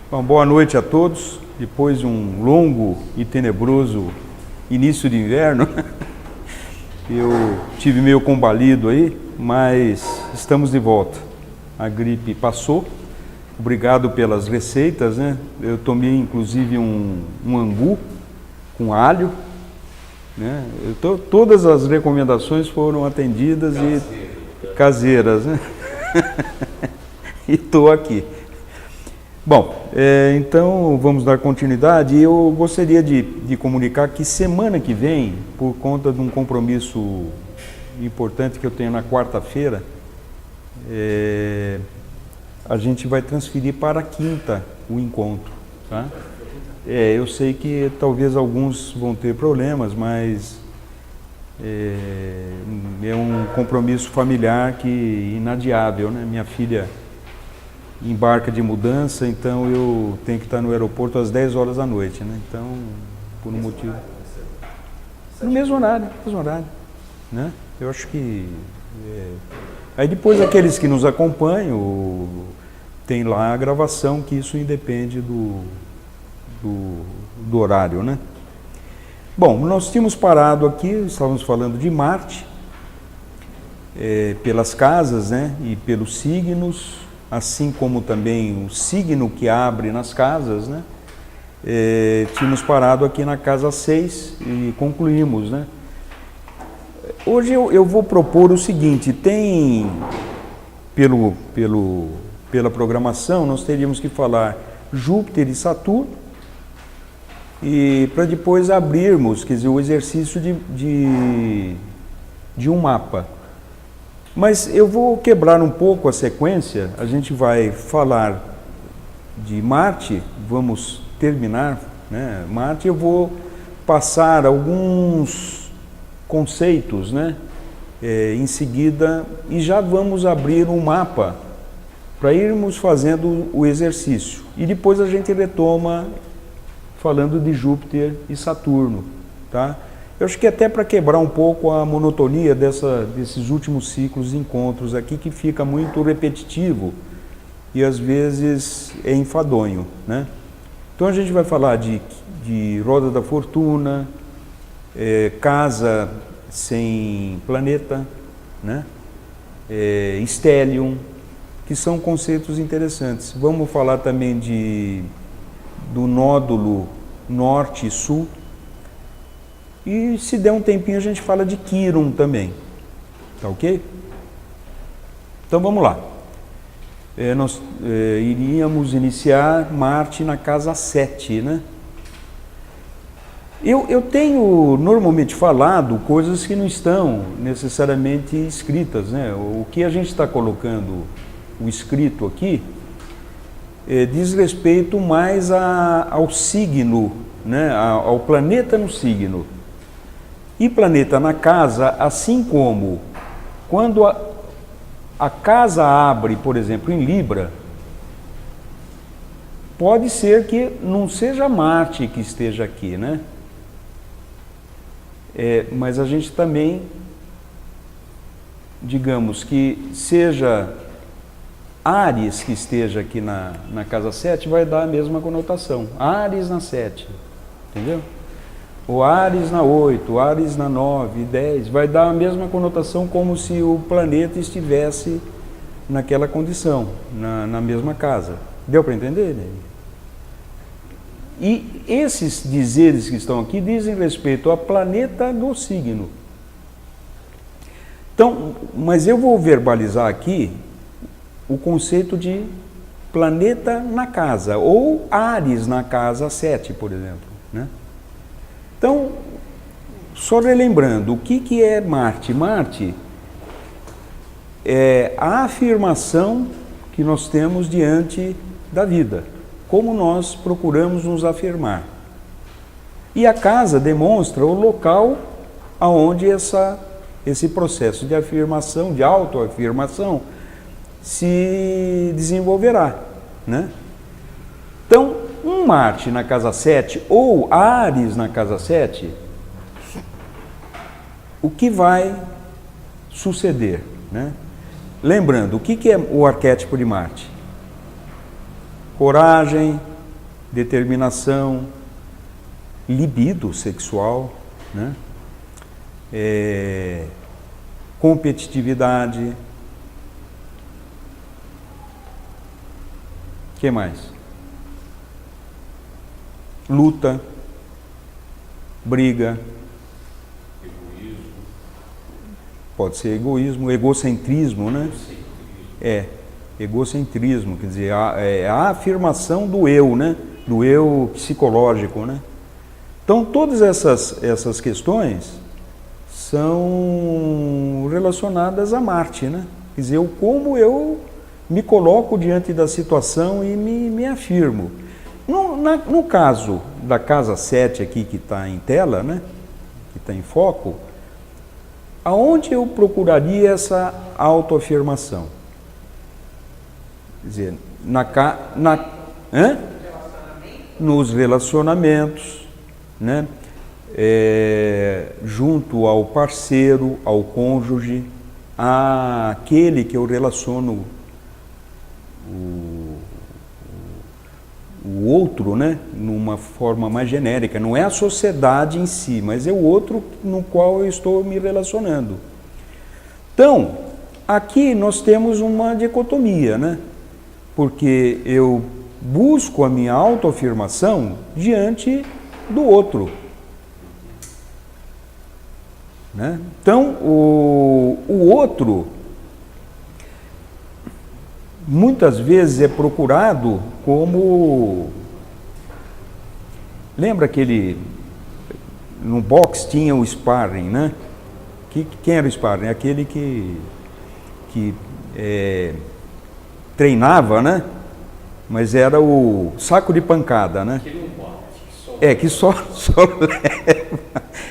Bom, boa noite a todos. Depois de um longo e tenebroso início de inverno, eu tive meio combalido aí, mas estamos de volta. A gripe passou. Obrigado pelas receitas, né? Eu tomei inclusive um angu com alho, né? Todas as recomendações foram atendidas e caseiras, né? E estou aqui. Bom, então vamos dar continuidade. Eu gostaria de comunicar que semana que vem, por conta de um compromisso importante que eu tenho na quarta-feira, a gente vai transferir para a quinta o encontro, tá? Eu sei que talvez alguns vão ter problemas, mas é um compromisso familiar que inadiável, né? Minha filha embarca de mudança, então eu tenho que estar no aeroporto às 10 horas da noite, né? Então, por um motivo... No mesmo horário, né? Eu acho que... Aí depois aqueles que nos acompanham, tem lá a gravação, que isso independe do horário, né? Bom, nós tínhamos parado aqui, estávamos falando de Marte, pelas casas, né? E pelos signos, assim como também o signo que abre nas casas, né? Tínhamos parado aqui na casa 6 e concluímos, né? Hoje eu vou propor o seguinte: tem, pela programação, nós teríamos que falar Júpiter e Saturno, e para depois abrirmos, quer dizer, o exercício de um mapa. Mas eu vou quebrar um pouco a sequência. A gente vai falar de Marte, vamos terminar, né, Marte. Eu vou passar alguns conceitos, né, em seguida, e já vamos abrir um mapa para irmos fazendo o exercício. E depois a gente retoma falando de Júpiter e Saturno, tá? Eu acho que até para quebrar um pouco a monotonia desses últimos ciclos de encontros aqui, que fica muito repetitivo e às vezes é enfadonho, né? Então a gente vai falar de roda da fortuna, casa sem planeta, né? Stellium, que são conceitos interessantes. Vamos falar também do nódulo norte e sul. E se der um tempinho a gente fala de Quirón também, tá ok? Então vamos lá. Nós iríamos iniciar Marte na casa 7, né? Eu tenho normalmente falado coisas que não estão necessariamente escritas, né? O que a gente está colocando, o escrito aqui, diz respeito mais ao signo, né? Ao planeta no signo. E planeta na casa, assim como quando a casa abre, por exemplo, em Libra, pode ser que não seja Marte que esteja aqui, né? Mas a gente também, digamos que seja Áries que esteja aqui na casa 7, vai dar a mesma conotação. Áries na 7, entendeu? O Áries na 8, Áries na 9, 10, vai dar a mesma conotação, como se o planeta estivesse naquela condição, na mesma casa. Deu para entender, né? E esses dizeres que estão aqui dizem respeito ao planeta do signo. Então, mas eu vou verbalizar aqui o conceito de planeta na casa, ou Áries na casa 7, por exemplo, né? Então, só relembrando, o que é Marte? Marte é a afirmação que nós temos diante da vida, como nós procuramos nos afirmar. E a casa demonstra o local aonde esse processo de afirmação, de autoafirmação, se desenvolverá, né? Então, um Marte na casa 7 ou Áries na casa 7, o que vai suceder, né? Lembrando, o que é o arquétipo de Marte? Coragem, determinação, libido sexual, né? Competitividade. O que mais? Luta, briga. Egoísmo. Pode ser egoísmo, egocentrismo, né? Egocentrismo, quer dizer, a afirmação do eu, né? Do eu psicológico, né? Então, todas essas questões são relacionadas a Marte, né? Quer dizer, como eu me coloco diante da situação e me afirmo. No caso da casa 7 aqui, que está em tela, né? Que está em foco, aonde eu procuraria essa autoafirmação? Quer dizer, nos relacionamentos, né? Junto ao parceiro, ao cônjuge, àquele que eu relaciono o outro, né? Numa forma mais genérica. Não é a sociedade em si, mas é o outro no qual eu estou me relacionando. Então, aqui nós temos uma dicotomia, né? Porque eu busco a minha autoafirmação diante do outro, né? Então, o outro, muitas vezes é procurado como... Lembra aquele... No boxe tinha o sparring, né? Quem era o sparring? Aquele que treinava, né? Mas era o saco de pancada, né? Que só leva.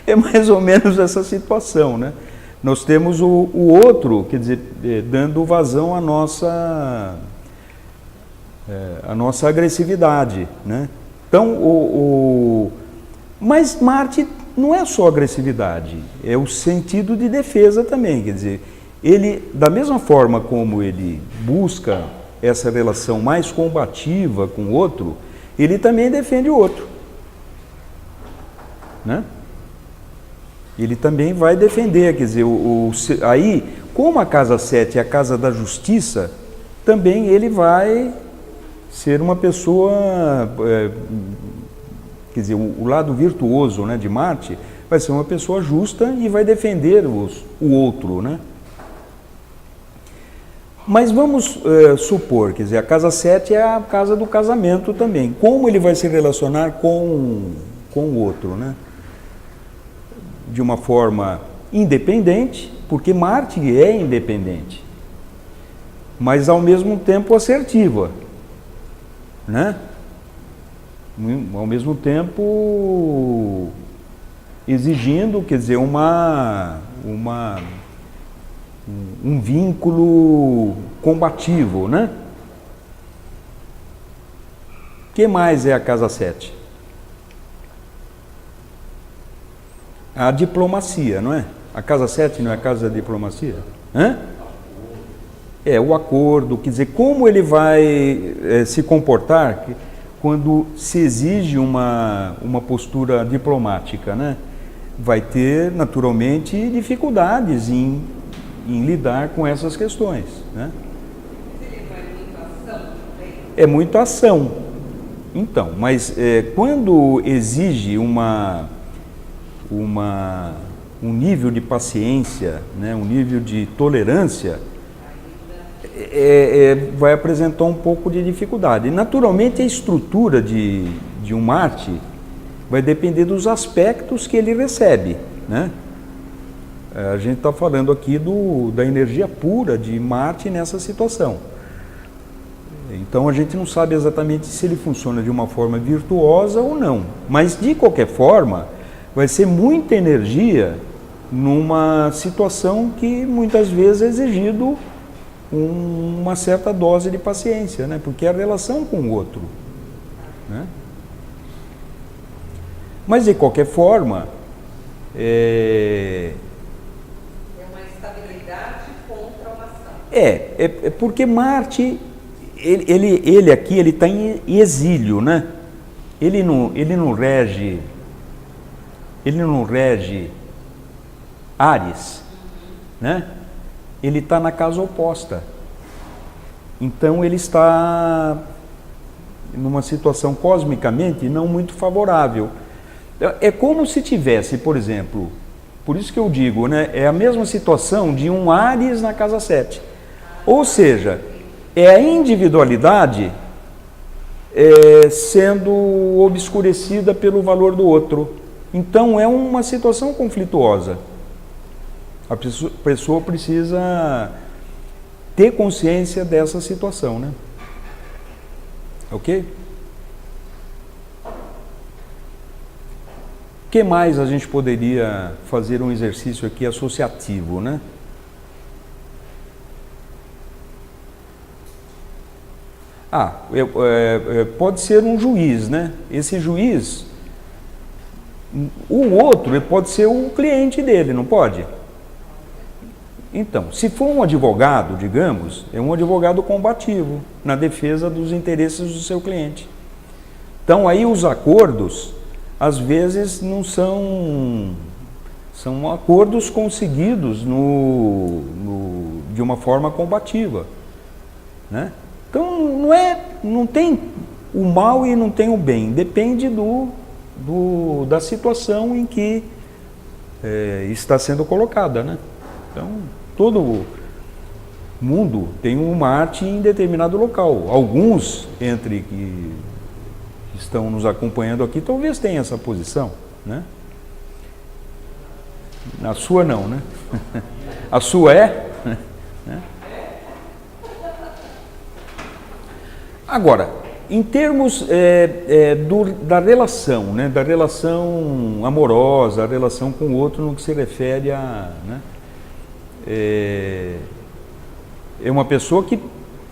É mais ou menos essa situação, né? Nós temos o outro, quer dizer, dando vazão à nossa agressividade, né? Então, mas Marte não é só agressividade, é o sentido de defesa também, quer dizer, ele, da mesma forma como ele busca essa relação mais combativa com o outro, ele também defende o outro, né? Ele também vai defender, quer dizer, aí, como a casa 7 é a casa da justiça, também ele vai ser uma pessoa, quer dizer, o lado virtuoso, né, de Marte vai ser uma pessoa justa e vai defender o outro, né? Mas vamos supor, quer dizer, a casa 7 é a casa do casamento também. Como ele vai se relacionar com o outro, né? De uma forma independente, porque Marte é independente, mas ao mesmo tempo assertiva, né? Ao mesmo tempo exigindo, quer dizer, um vínculo combativo, né? O que mais é a casa 7? A diplomacia, não é? A casa 7 não é a casa da diplomacia? Hã? O acordo, quer dizer, como ele vai se comportar quando se exige uma postura diplomática, né? Vai ter, naturalmente, dificuldades em lidar com essas questões, né? É muita ação. Então, mas quando exige um nível de paciência, né, um nível de tolerância, vai apresentar um pouco de dificuldade. E, naturalmente, a estrutura de um Marte vai depender dos aspectos que ele recebe, né? A gente está falando aqui da energia pura de Marte nessa situação. Então a gente não sabe exatamente se ele funciona de uma forma virtuosa ou não. Mas de qualquer forma, vai ser muita energia numa situação que muitas vezes é exigido uma certa dose de paciência, né? Porque é a relação com o outro, né? Mas de qualquer forma, uma estabilidade contra uma ação. Porque Marte, ele aqui, ele está em exílio, né? ele não rege Áries, né? Ele está na casa oposta. Então ele está numa situação cosmicamente não muito favorável. É como se tivesse, por exemplo, por isso que eu digo, né? É a mesma situação de um Áries na casa 7. Ou seja, é a individualidade sendo obscurecida pelo valor do outro. Então é uma situação conflituosa. A pessoa precisa ter consciência dessa situação, né? Ok? O que mais a gente poderia fazer um exercício aqui associativo, né? Pode ser um juiz, né? Esse juiz, o outro pode ser o cliente dele, não pode? Então, se for um advogado, digamos, é um advogado combativo na defesa dos interesses do seu cliente. Então, aí os acordos, às vezes, não são acordos conseguidos de uma forma combativa, né? Então, não tem o mal e não tem o bem, depende da situação em que está sendo colocada, né? Então, todo mundo tem um Marte em determinado local. Alguns entre que estão nos acompanhando aqui talvez tenham essa posição, né? A sua não, né? A sua é? Agora, em termos da relação, né? Da relação amorosa, a relação com o outro no que se refere a... né? É uma pessoa que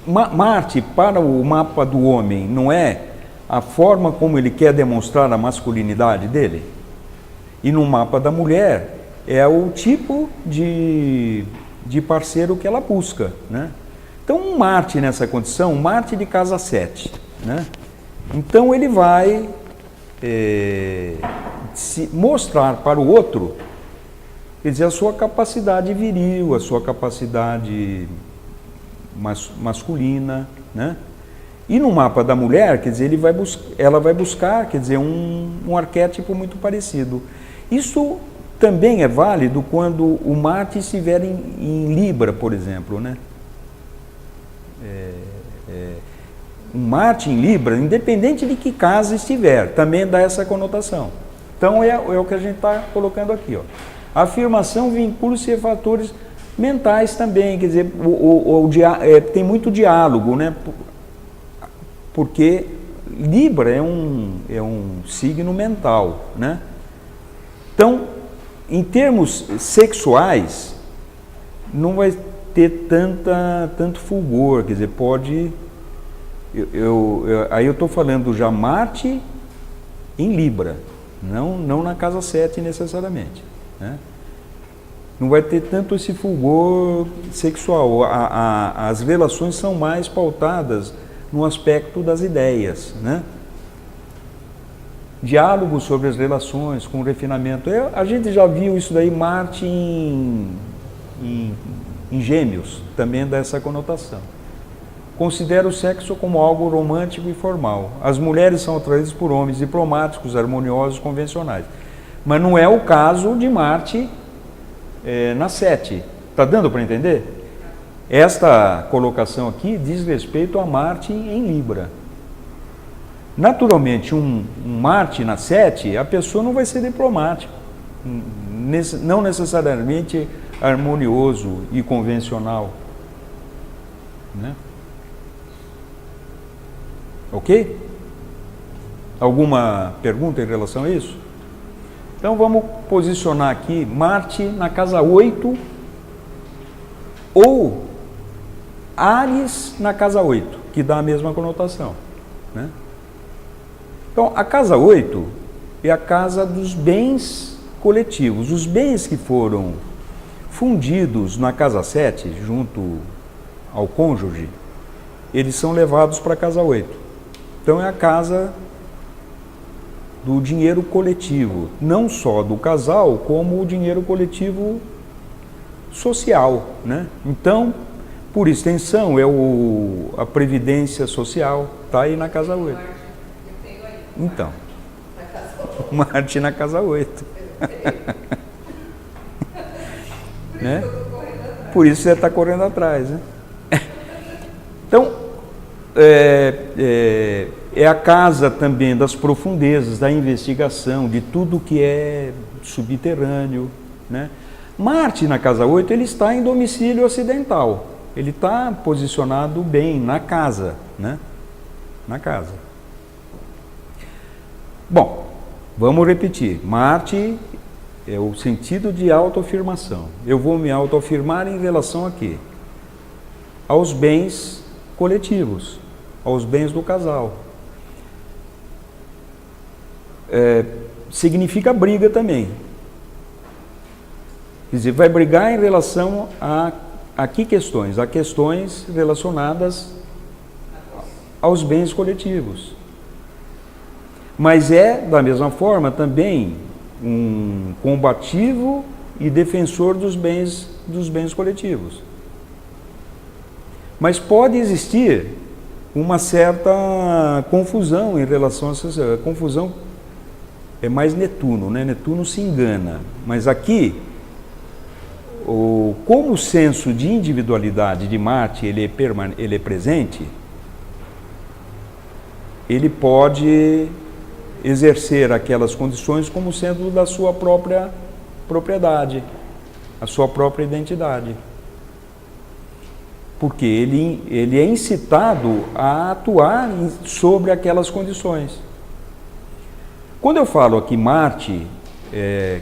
Marte, para o mapa do homem, não é a forma como ele quer demonstrar a masculinidade dele? E no mapa da mulher é o tipo de parceiro que ela busca, né? Então, um Marte nessa condição, Marte de casa 7, né? Então ele vai se mostrar para o outro, quer dizer, a sua capacidade viril, a sua capacidade masculina, né? E no mapa da mulher, quer dizer, ela vai buscar, quer dizer, um arquétipo muito parecido. Isso também é válido quando o Marte estiver em Libra, por exemplo, né? Um Marte em Libra, independente de que casa estiver, também dá essa conotação. Então é o que a gente está colocando aqui, ó. A afirmação vincula-se a fatores mentais também, quer dizer, tem muito diálogo, né? Porque Libra é um signo mental, né? Então, em termos sexuais, não vai ter tanto fulgor, quer dizer, pode... aí eu estou falando já Marte em Libra, não na casa 7 necessariamente, né? Não vai ter tanto esse fulgor sexual, as relações são mais pautadas no aspecto das ideias, né? Diálogo sobre as relações, com refinamento. A gente já viu isso daí, Marte em Gêmeos, também dá essa conotação. Considera o sexo como algo romântico e formal. As mulheres são atraídas por homens diplomáticos, harmoniosos, convencionais. Mas não é o caso de Marte na 7. Está dando para entender? Esta colocação aqui diz respeito a Marte em Libra. Naturalmente, um Marte na 7, a pessoa não vai ser diplomática, não necessariamente harmonioso e convencional, né? Ok? Alguma pergunta em relação a isso? Então vamos posicionar aqui Marte na casa 8 ou Áries na casa 8, que dá a mesma conotação, né? Então, a casa 8 é a casa dos bens coletivos. Os bens que foram fundidos na casa 7, junto ao cônjuge, eles são levados para a casa 8. Então, é a casa do dinheiro coletivo, não só do casal, como o dinheiro coletivo social, né? Então, por extensão, a previdência social está aí na casa 8. Eu tenho aí. Então, Na casa 8. Marte na casa 8. Né? Por isso você está correndo atrás, né? Então, é a casa também das profundezas, da investigação, de tudo que é subterrâneo, né? Marte na casa 8, ele está em domicílio ocidental. Ele está posicionado bem na casa, né? Na casa. Bom, vamos repetir. Marte é o sentido de autoafirmação. Eu vou me autoafirmar em relação a quê? Aos bens coletivos, aos bens do casal. Significa briga também. Quer dizer, vai brigar em relação a que questões? A questões relacionadas aos bens coletivos. Mas é, da mesma forma, também um combativo e defensor dos bens coletivos. Mas pode existir uma certa confusão em relação a essa confusão. É mais Netuno, né? Netuno se engana. Mas aqui, como o senso de individualidade de Marte ele é presente, ele pode exercer aquelas condições como sendo da sua própria propriedade, a sua própria identidade. Porque ele é incitado a atuar sobre aquelas condições. Quando eu falo aqui Marte,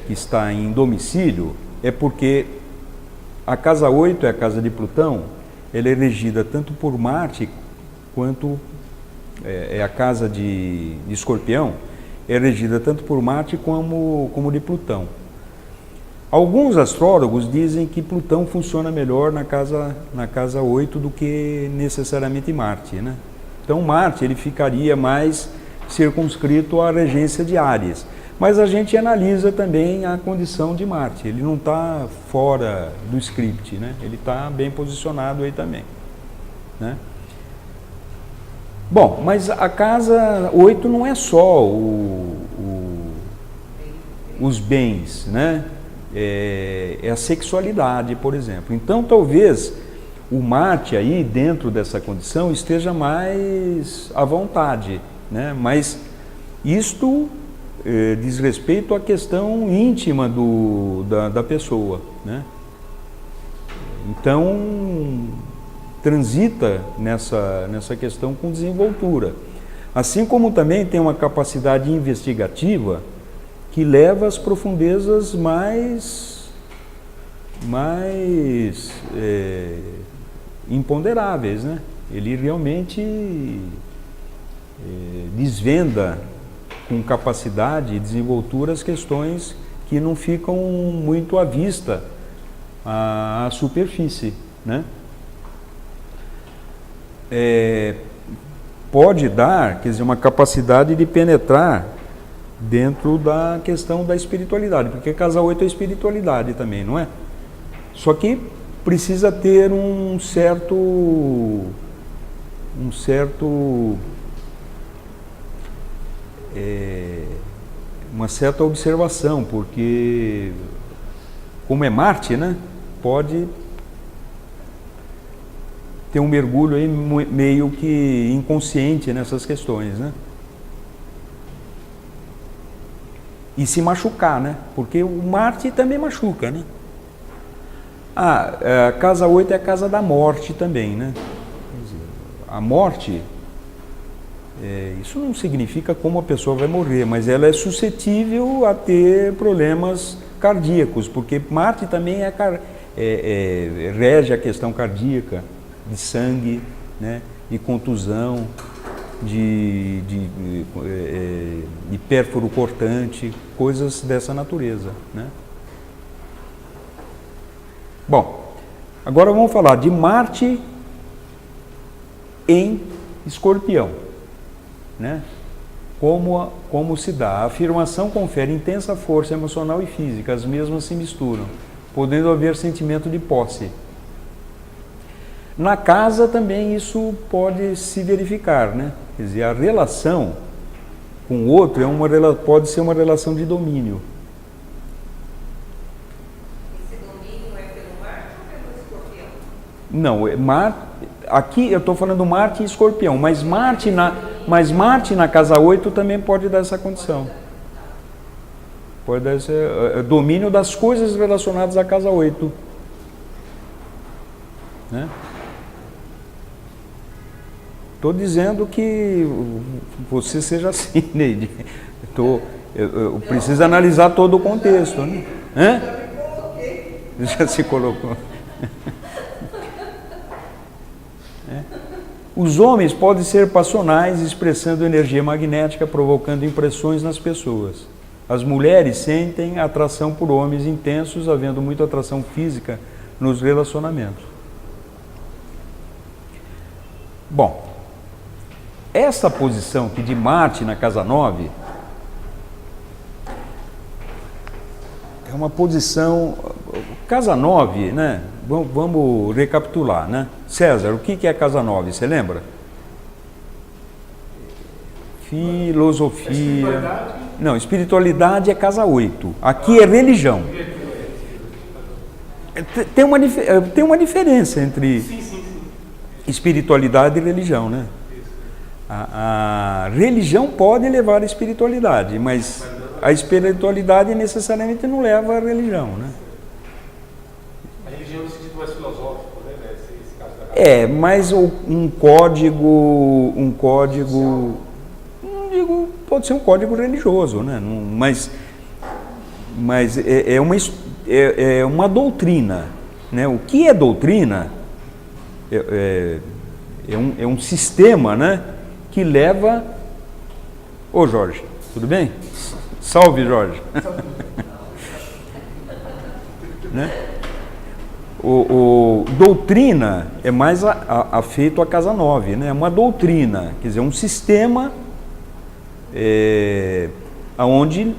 que está em domicílio, é porque a casa 8 é a casa de Plutão, ela é regida tanto por Marte quanto é a casa de Escorpião, é regida tanto por Marte como de Plutão. Alguns astrólogos dizem que Plutão funciona melhor na casa 8 do que necessariamente Marte, né? Então Marte ele ficaria mais circunscrito à regência de Áries. Mas a gente analisa também a condição de Marte, ele não está fora do script, né? Ele está bem posicionado aí também, né? Bom, mas a casa 8 não é só os bens, né? É a sexualidade, por exemplo. Então, talvez o Marte aí, dentro dessa condição, esteja mais à vontade, né? Mas isto diz respeito à questão íntima da pessoa, né? Então, transita nessa questão com desenvoltura. Assim como também tem uma capacidade investigativa que leva às profundezas mais imponderáveis, né? Ele realmente desvenda com capacidade e desenvoltura as questões que não ficam muito à vista, à superfície, né? Pode dar, quer dizer, uma capacidade de penetrar dentro da questão da espiritualidade, porque casa 8 é espiritualidade também, não é? Só que precisa ter uma certa observação, porque como é Marte, né, pode ter um mergulho aí meio que inconsciente nessas questões, né? E se machucar, né? Porque o Marte também machuca, né? A casa 8 é a casa da morte também, né? Quer dizer, a morte, isso não significa como a pessoa vai morrer, mas ela é suscetível a ter problemas cardíacos, porque Marte também rege a questão cardíaca, de sangue, né? De contusão, de pérfuro cortante, coisas dessa natureza, né? Bom, agora vamos falar de Marte em Escorpião, né? como se dá. A afirmação confere intensa força emocional e física, as mesmas se misturam, podendo haver sentimento de posse. Na casa também isso pode se verificar, né? Quer dizer, a relação com o outro pode ser uma relação de domínio. Esse domínio é pelo Marte ou pelo Escorpião? Não, aqui eu estou falando Marte e Escorpião, mas Marte na casa 8 também pode dar essa condição. Pode dar esse domínio das coisas relacionadas à casa 8. Né? Estou dizendo que você seja assim, Neide. Eu preciso analisar todo o contexto. Né? Hã? Já se colocou. Os homens podem ser passionais, expressando energia magnética, provocando impressões nas pessoas. As mulheres sentem atração por homens intensos, havendo muita atração física nos relacionamentos. Bom, essa posição aqui de Marte na casa 9 é uma posição... Casa 9, né? Vamos recapitular, né? César, o que é casa 9? Você lembra? Filosofia... Não, espiritualidade é casa 8. Aqui é religião. Tem uma diferença entre espiritualidade e religião, né? A religião pode levar à espiritualidade, mas a espiritualidade necessariamente não leva à religião, né? A religião no sentido mais filosófico, né? Esse caso da casa. Mas um código, não digo, pode ser um código religioso, né? Mas é uma doutrina, né? O que é doutrina é um sistema, né? Que leva... Ô Jorge, tudo bem? Salve, Jorge. Né? Doutrina é mais afeito à casa 9, né? É uma doutrina, quer dizer, um sistema aonde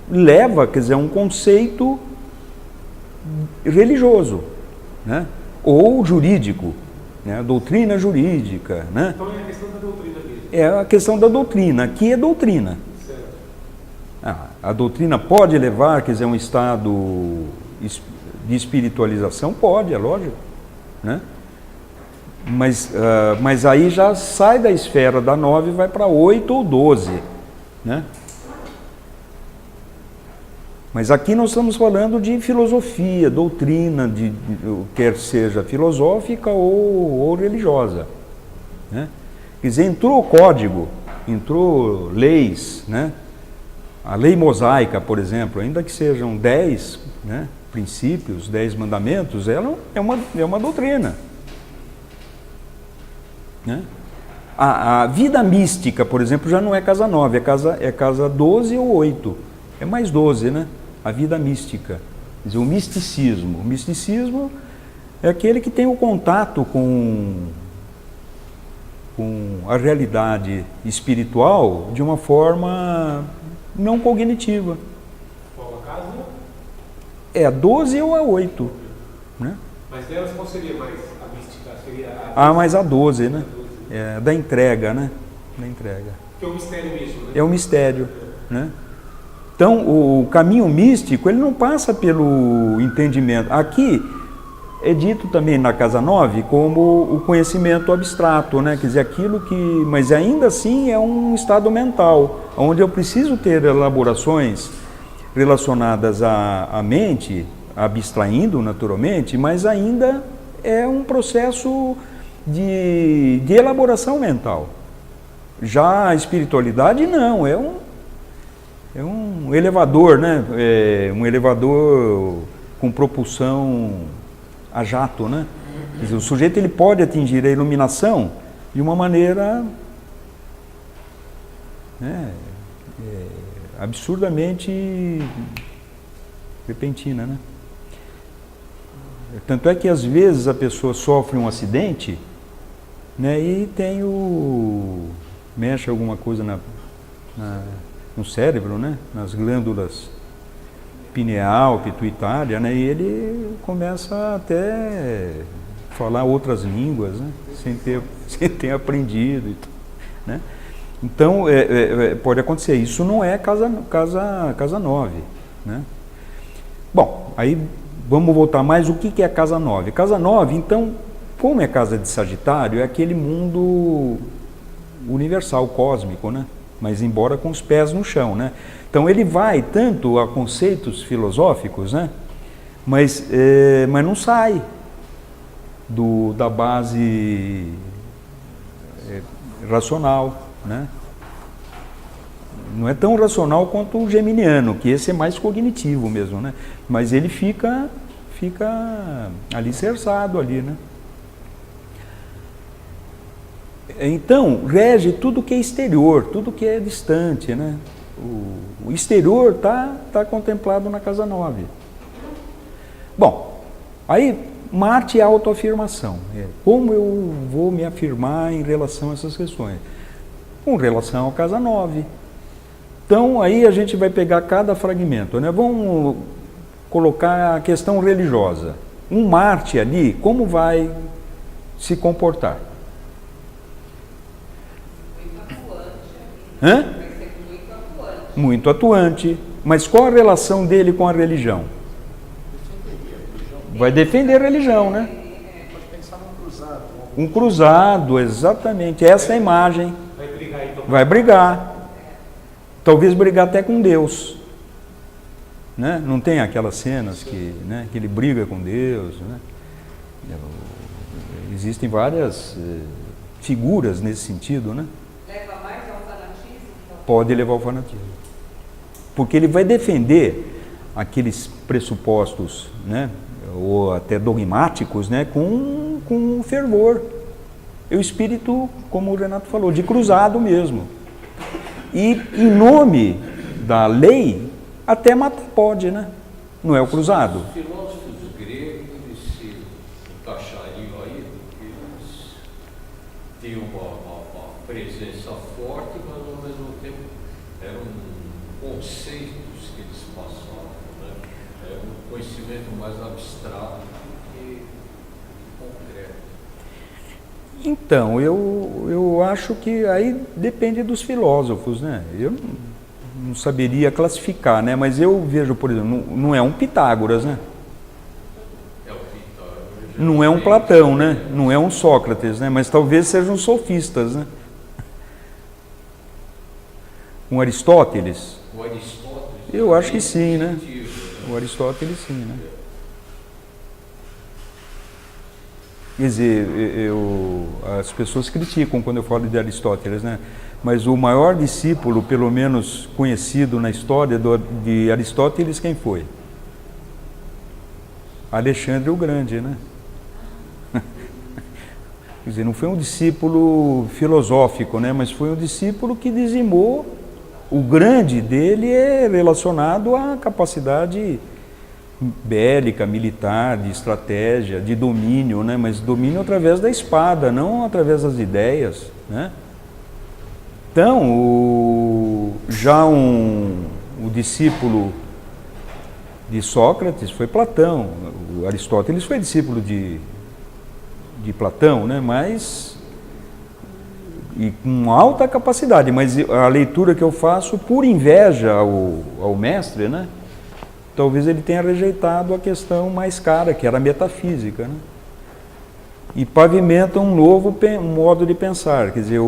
leva, quer dizer, um conceito religioso, né? Ou jurídico, né? Doutrina jurídica, né? Então é a questão da doutrina mesmo. É a questão da doutrina. Aqui é doutrina. Certo. A doutrina pode levar, quer dizer, a um estado de espiritualização? Pode, é lógico, né? Mas aí já sai da esfera da 9 e vai para 8 ou 12, né? Mas aqui nós estamos falando de filosofia, doutrina, quer seja filosófica ou religiosa, né? Quer dizer, entrou código, entrou leis, né? A lei mosaica, por exemplo, ainda que sejam 10, né, princípios, 10 mandamentos, ela é uma doutrina, né? A vida mística, por exemplo, já não é casa 9, é casa 12 ou 8. É mais 12, né? A vida mística. Quer dizer, o misticismo. O misticismo é aquele que tem o contato com a realidade espiritual de uma forma não cognitiva. Qual a casa? É a 12 ou a 8. Né? Mas delas qual seria mais a mística? Seria Mais a 12, né? É, da entrega, né? Da entrega. Que é um mistério mesmo, né? É um mistério, né? Então, o caminho místico, ele não passa pelo entendimento. Aqui é dito também na casa 9 como o conhecimento abstrato, né? Quer dizer, aquilo que... Mas ainda assim é um estado mental, onde eu preciso ter elaborações relacionadas à mente, abstraindo naturalmente, mas ainda é um processo de elaboração mental. Já a espiritualidade não, é um elevador, né? Um elevador com propulsão a jato, né? Quer dizer, o sujeito ele pode atingir a iluminação de uma maneira, né, absurdamente repentina, né? Tanto é que às vezes a pessoa sofre um acidente, né, e mexe alguma coisa no cérebro, né? Nas glândulas pineal, pituitária, né? E ele começa até falar outras línguas, né? sem ter aprendido, né? Então pode acontecer. Isso não é casa 9, né? Bom, aí vamos voltar mais. O que é casa 9? Casa 9, então, como é casa de Sagitário, é aquele mundo universal, cósmico, né? Mas embora com os pés no chão, né? Então ele vai tanto a conceitos filosóficos, né? Mas não sai da base racional, né? Não é tão racional quanto o geminiano, que esse é mais cognitivo mesmo, né? Mas ele fica alicerçado ali, né? Então, rege tudo que é exterior, tudo que é distante, né? O exterior tá contemplado na casa 9. Bom, aí Marte é autoafirmação. Como eu vou me afirmar em relação a essas questões? Com relação à casa 9. Então, aí a gente vai pegar cada fragmento, né? Vamos colocar a questão religiosa. Um Marte ali, como vai se comportar? Hã? Vai ser muito atuante. Muito atuante. Mas qual a relação dele com a religião? Vai defender a religião, né? Pode pensar num cruzado. Um cruzado, exatamente. Essa é a imagem. Vai brigar então. Vai brigar. Talvez brigar até com Deus. Né? Não tem aquelas cenas que ele briga com Deus, né? Existem várias figuras nesse sentido, né? Leva mais ao fanatismo? Então? Pode levar ao fanatismo. Porque ele vai defender aqueles pressupostos, né? Ou até dogmáticos, né? Com fervor. É o espírito, como o Renato falou, de cruzado mesmo. E em nome da lei, até matar pode, né? Não é o cruzado. Os filósofos gregos, eles se encaixariam aí, porque eles tinham uma presença forte, mas ao mesmo tempo eram conceitos que eles passavam, né? Era um conhecimento mais abstrato que concreto. Então, eu acho que aí depende dos filósofos, né? Eu não saberia classificar, né? Mas eu vejo, por exemplo, não é um Pitágoras, né? É o Pitágoras. Não é um Platão, né? Não é um Sócrates, né? Mas talvez sejam sofistas, né? Um Aristóteles? O Aristóteles. Eu acho que sim, né? Sentido, né? O Aristóteles sim, né? Quer dizer, as pessoas criticam quando eu falo de Aristóteles, né? Mas o maior discípulo, pelo menos conhecido na história de Aristóteles, quem foi? Alexandre o Grande, né? Quer dizer, não foi um discípulo filosófico, né? Mas foi um discípulo que dizimou. O grande dele é relacionado à capacidade bélica, militar, de estratégia, de domínio, né? Mas domínio através da espada, não através das ideias, né? Então, o discípulo de Sócrates foi Platão. O Aristóteles foi discípulo de Platão, né? Mas e com alta capacidade, mas a leitura que eu faço por inveja ao mestre, né? Talvez ele tenha rejeitado a questão mais cara, que era a metafísica, né? E pavimenta um novo modo de pensar, quer dizer,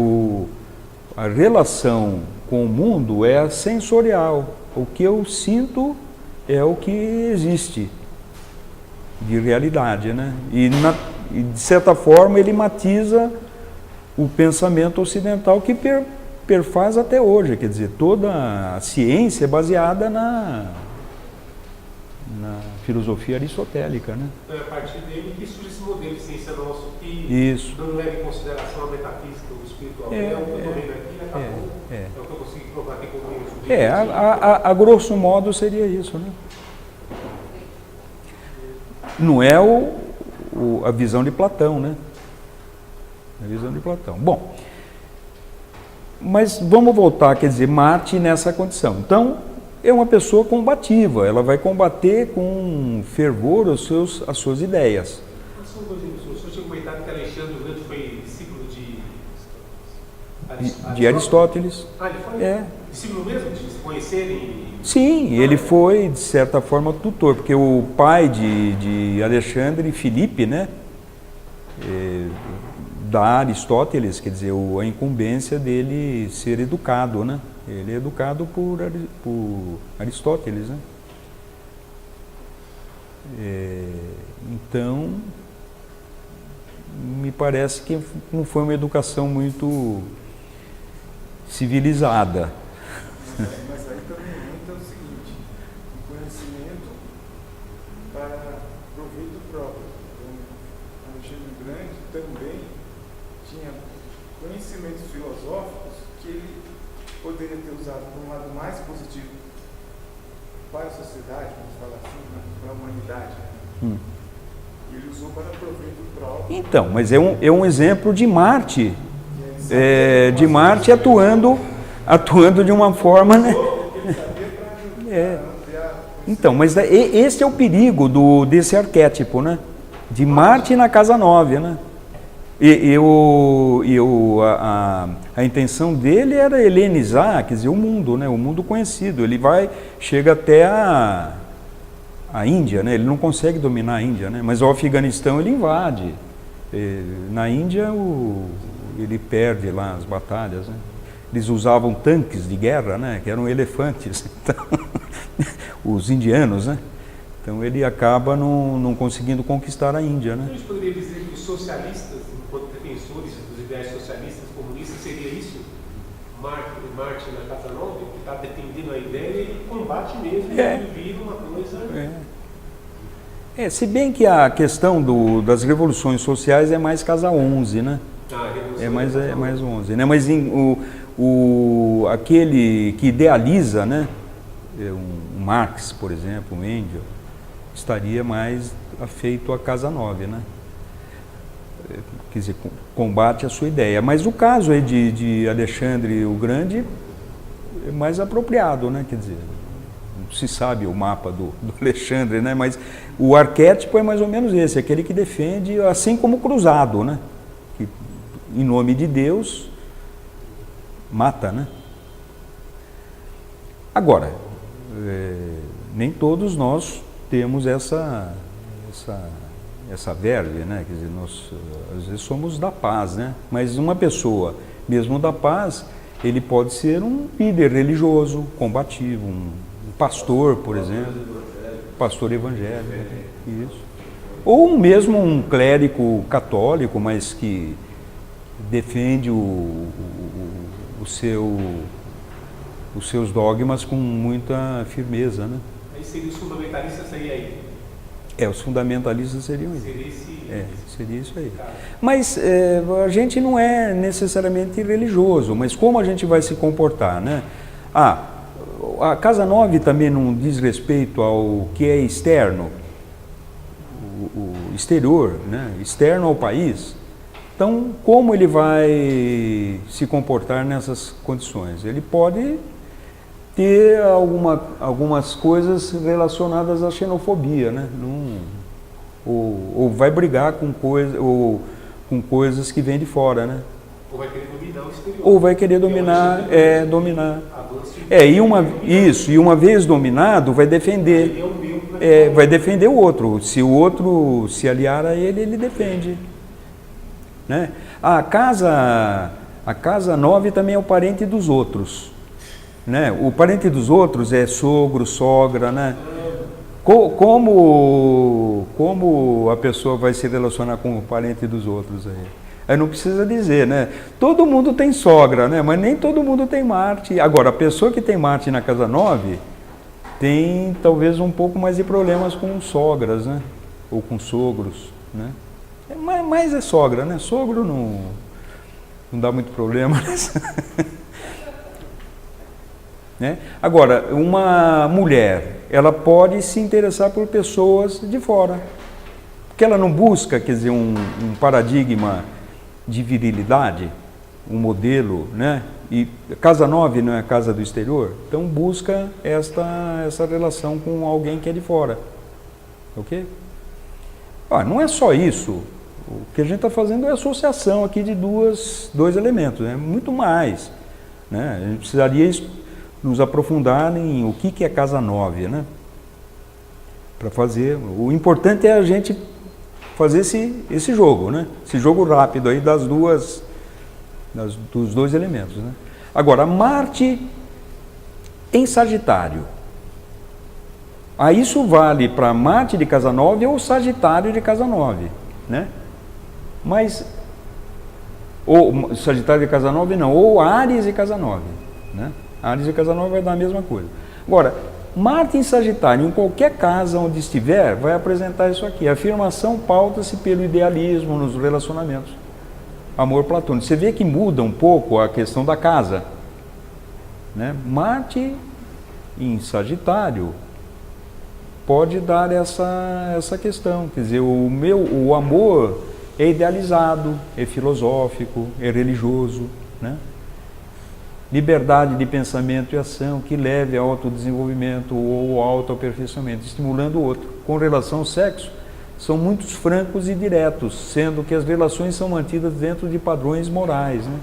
a relação com o mundo é a sensorial. O que eu sinto é o que existe de realidade, né? E de certa forma ele matiza o pensamento ocidental que perfaz até hoje, quer dizer, toda a ciência é baseada na filosofia aristotélica, né? Então é a partir dele que surge esse modelo de ciência nosso que Isso. não leva em consideração a metafísica, o espiritual. É o que eu estou vendo aqui, acabou. É o que eu consegui provar aqui como eu a grosso modo seria isso, né? Não é a visão de Platão, né? A visão de Platão. Bom, Mas vamos voltar, quer dizer, Marte nessa condição. Então, é uma pessoa combativa, ela vai combater com fervor as suas ideias. Só uma coisa, o senhor tinha comentado que Alexandre o Grande foi discípulo De Aristóteles. Ah, ele foi discípulo mesmo, de se conhecerem? Sim, ele foi, de certa forma, tutor, porque o pai de Alexandre, Filipe, né, dá a Aristóteles, quer dizer, a incumbência dele ser educado, né? Ele é educado por Aristóteles, né? Então, me parece que não foi uma educação muito civilizada. Mas aí também entra o seguinte, o conhecimento para proveito próprio. Então, Alexandre o Grande também tinha conhecimentos filosóficos que ele poderia ter usado por um lado mais positivo para a sociedade, vamos falar assim, né? Para a humanidade. Né? Ele usou para proveito próprio. Então, mas é um exemplo de Marte, de Marte atuando de uma forma, né? Então, mas esse é o perigo desse arquétipo, né? De Marte na casa 9, né? A intenção dele era helenizar, quer dizer, o mundo, né? O mundo conhecido. Ele chega até a Índia, né? Ele não consegue dominar a Índia, né? Mas o Afeganistão ele invade. Na Índia ele perde lá as batalhas, né? Eles usavam tanques de guerra, né? Que eram elefantes, então, os indianos, né? Então ele acaba não conseguindo conquistar a Índia, né? Então a gente poderia dizer que os socialistas, enquanto defensores dos ideais socialistas, comunistas, seria isso? Marte na Casa 9, que está defendendo a ideia e combate mesmo, e vira uma coisa... se bem que a questão das revoluções sociais é mais Casa 11, né? É mais 11, né? Mas aquele que idealiza, né? Um Marx, por exemplo, um Engels, estaria mais afeito à Casa 9, né? Quer dizer, combate a sua ideia. Mas o caso aí de Alexandre o Grande é mais apropriado, né? Quer dizer, não se sabe o mapa do Alexandre, né? Mas o arquétipo é mais ou menos esse, aquele que defende, assim como o cruzado, né? Que, em nome de Deus, mata, né? Agora, nem todos nós temos essa verve, né? Quer dizer, nós às vezes somos da paz, né? Mas uma pessoa, mesmo da paz, ele pode ser um líder religioso, combativo, um pastor, por exemplo, pastor evangélico, isso. Ou mesmo um clérigo católico, mas que defende os seus dogmas com muita firmeza, né? Aí seria os fundamentalistas, seria aí? Os fundamentalistas seriam isso. Seria seria isso aí. Mas a gente não é necessariamente religioso, mas como a gente vai se comportar, né? A Casa 9 também não diz respeito ao que é externo, o exterior, né? Externo ao país. Então, como ele vai se comportar nessas condições? Ele pode ter algumas coisas relacionadas à xenofobia, né? Ou vai brigar com coisas que vêm de fora, né? Ou vai querer dominar o exterior. Ou vai querer dominar. E uma vez dominado, vai defender. Vai defender o outro. Se o outro se aliar a ele, ele defende. Né? A casa 9 também é o parente dos outros. Né? O parente dos outros é sogro, sogra, né? Como a pessoa vai se relacionar com o parente dos outros aí? Aí não precisa dizer, né? Todo mundo tem sogra, né? Mas nem todo mundo tem Marte. Agora, a pessoa que tem Marte na Casa 9 tem talvez um pouco mais de problemas com sogras, né? Ou com sogros, né? Mas é sogra, né? Sogro não dá muito problema. Né? Agora, uma mulher, ela pode se interessar por pessoas de fora, porque ela não busca, quer dizer, um paradigma de virilidade, um modelo, né? E casa 9 não é a casa do exterior, então busca essa relação com alguém que é de fora, ok? Não é só isso, o que a gente está fazendo é associação aqui de dois elementos, né? Muito mais, né? A gente precisaria nos aprofundar em o que é casa 9, né? Para fazer, o importante é a gente fazer esse jogo, né? Esse jogo rápido aí dos dois elementos, né? Agora, Marte em Sagitário. Aí isso vale para Marte de casa 9 ou Sagitário de casa 9, né? Mas, ou Sagitário de casa 9 não, ou Áries de casa 9, né? Áries de casa 9 vai dar a mesma coisa. Agora, Marte em Sagitário, em qualquer casa onde estiver, vai apresentar isso aqui. A afirmação pauta-se pelo idealismo nos relacionamentos. Amor platônico. Você vê que muda um pouco a questão da casa, né? Marte em Sagitário pode dar essa questão. Quer dizer, o amor é idealizado, é filosófico, é religioso, né? Liberdade de pensamento e ação que leve ao autodesenvolvimento ou ao autoaperfeiçoamento, estimulando o outro. Com relação ao sexo, são muito francos e diretos, sendo que as relações são mantidas dentro de padrões morais, né?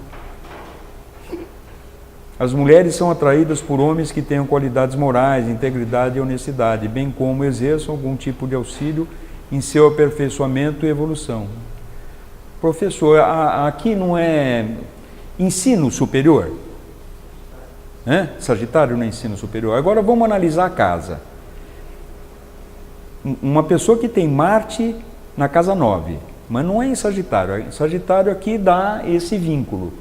As mulheres são atraídas por homens que tenham qualidades morais, integridade e honestidade, bem como exerçam algum tipo de auxílio em seu aperfeiçoamento e evolução. Professor, aqui não é ensino superior? Sagitário no ensino superior. Agora vamos analisar a casa. Uma pessoa que tem Marte na casa 9, mas não é em Sagitário. Sagitário aqui dá esse vínculo,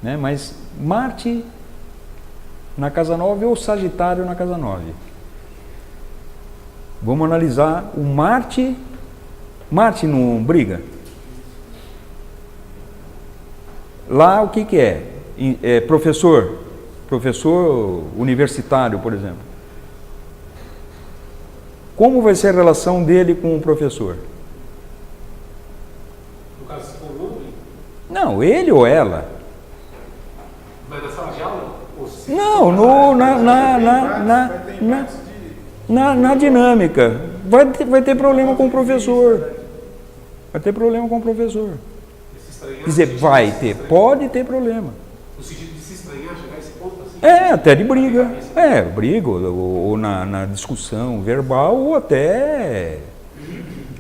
né? Mas Marte na casa 9 ou Sagitário na casa 9. Vamos analisar o Marte. Marte não briga? Lá o que é? É professor universitário, por exemplo. Como vai ser a relação dele com o professor? No caso, se for um homem? Não, ele ou ela. Mas na sala de aula? Ou se Não, na dinâmica. Vai ter problema com o professor. Vai ter problema com o professor. Quer dizer, pode ter problema. No sentido de se estranhar, chegar a esse ponto assim? Até de briga. Briga, ou na discussão verbal, ou até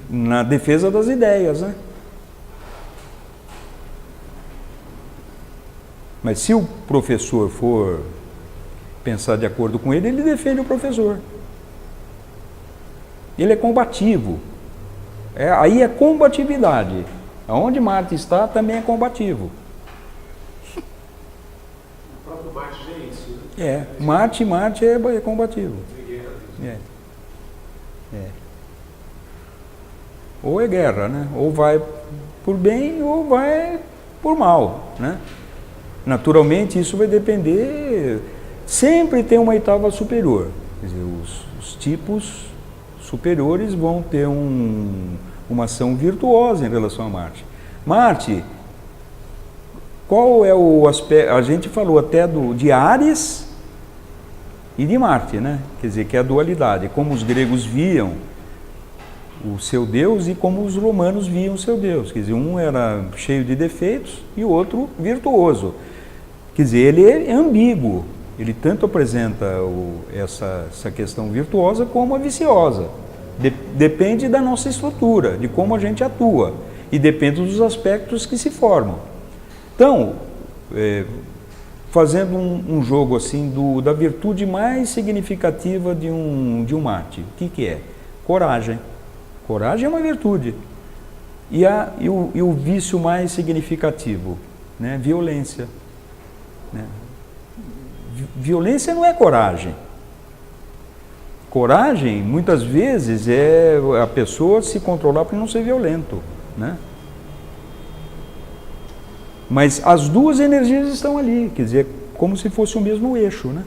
na defesa das ideias, né? Mas se o professor for pensar de acordo com ele defende o professor. Ele é combativo. Aí é combatividade. Aonde Marte está também é combativo. O próprio Marte já é isso, né? Marte é combativo. Ou é guerra, né? Ou vai por bem ou vai por mal, né? Naturalmente isso vai depender. Sempre tem uma oitava superior. Quer dizer, os tipos superiores vão ter uma ação virtuosa em relação a Marte. Marte, qual é o aspecto? A gente falou até de Áries e de Marte, né? Quer dizer, que é a dualidade, como os gregos viam o seu Deus e como os romanos viam o seu Deus. Quer dizer, um era cheio de defeitos e o outro virtuoso. Quer dizer, ele é ambíguo. Ele tanto apresenta essa questão virtuosa como a viciosa. Depende da nossa estrutura, de como a gente atua. E depende dos aspectos que se formam. Então, fazendo um jogo assim da virtude mais significativa de um Marte, o que é? Coragem. Coragem é uma virtude. E o vício mais significativo, né? Violência. Né? Violência não é coragem. Coragem, muitas vezes, é a pessoa se controlar para não ser violento, né? Mas as duas energias estão ali, quer dizer, como se fosse o mesmo eixo, né?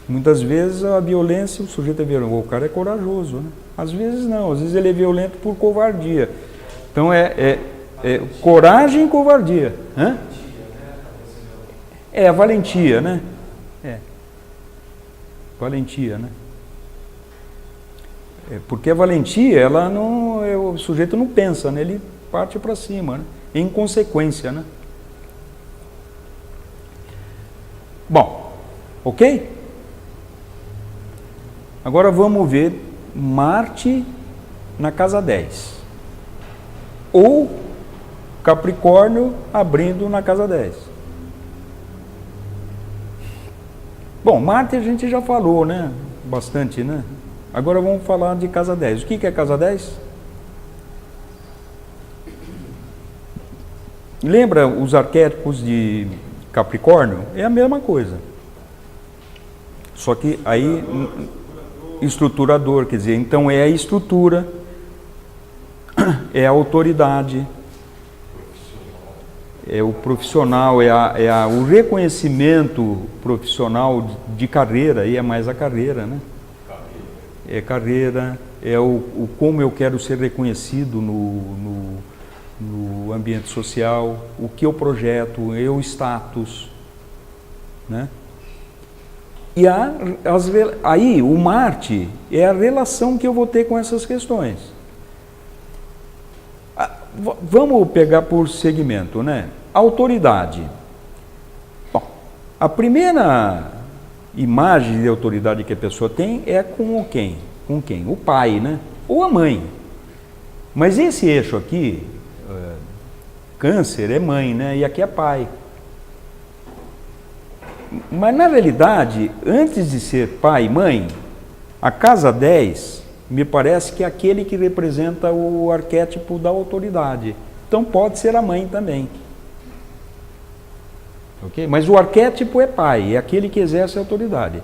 Muitas vezes a violência, o sujeito é violento, o cara é corajoso, né? Às vezes não, às vezes ele é violento por covardia. Então é coragem e covardia. Hã? É a valentia, né? Valentia, né? Porque a valentia, ela não, o sujeito não pensa, né? Ele parte para cima, né? Em consequência, né? Bom, ok? Agora vamos ver Marte na casa 10. Ou Capricórnio abrindo na casa 10. Bom, Marte a gente já falou, né? Bastante, né? Agora vamos falar de casa 10. O que é casa 10? Lembra os arquétipos de Capricórnio? É a mesma coisa. Só que aí, estruturador, quer dizer, então é a estrutura, é a autoridade, é o profissional, o reconhecimento profissional de carreira, aí é mais a carreira, né? É carreira, é o como eu quero ser reconhecido no ambiente social, o que eu projeto, o status, né? E aí o Marte é a relação que eu vou ter com essas questões. Vamos pegar por segmento, né? Autoridade. Bom, a primeira imagem de autoridade que a pessoa tem é com quem? Com quem? O pai, né? Ou a mãe. Mas esse eixo aqui, Câncer, é mãe, né? E aqui é pai. Mas na realidade, antes de ser pai e mãe, a casa 10 me parece que é aquele que representa o arquétipo da autoridade. Então pode ser a mãe também. Okay? Mas o arquétipo é pai, é aquele que exerce a autoridade.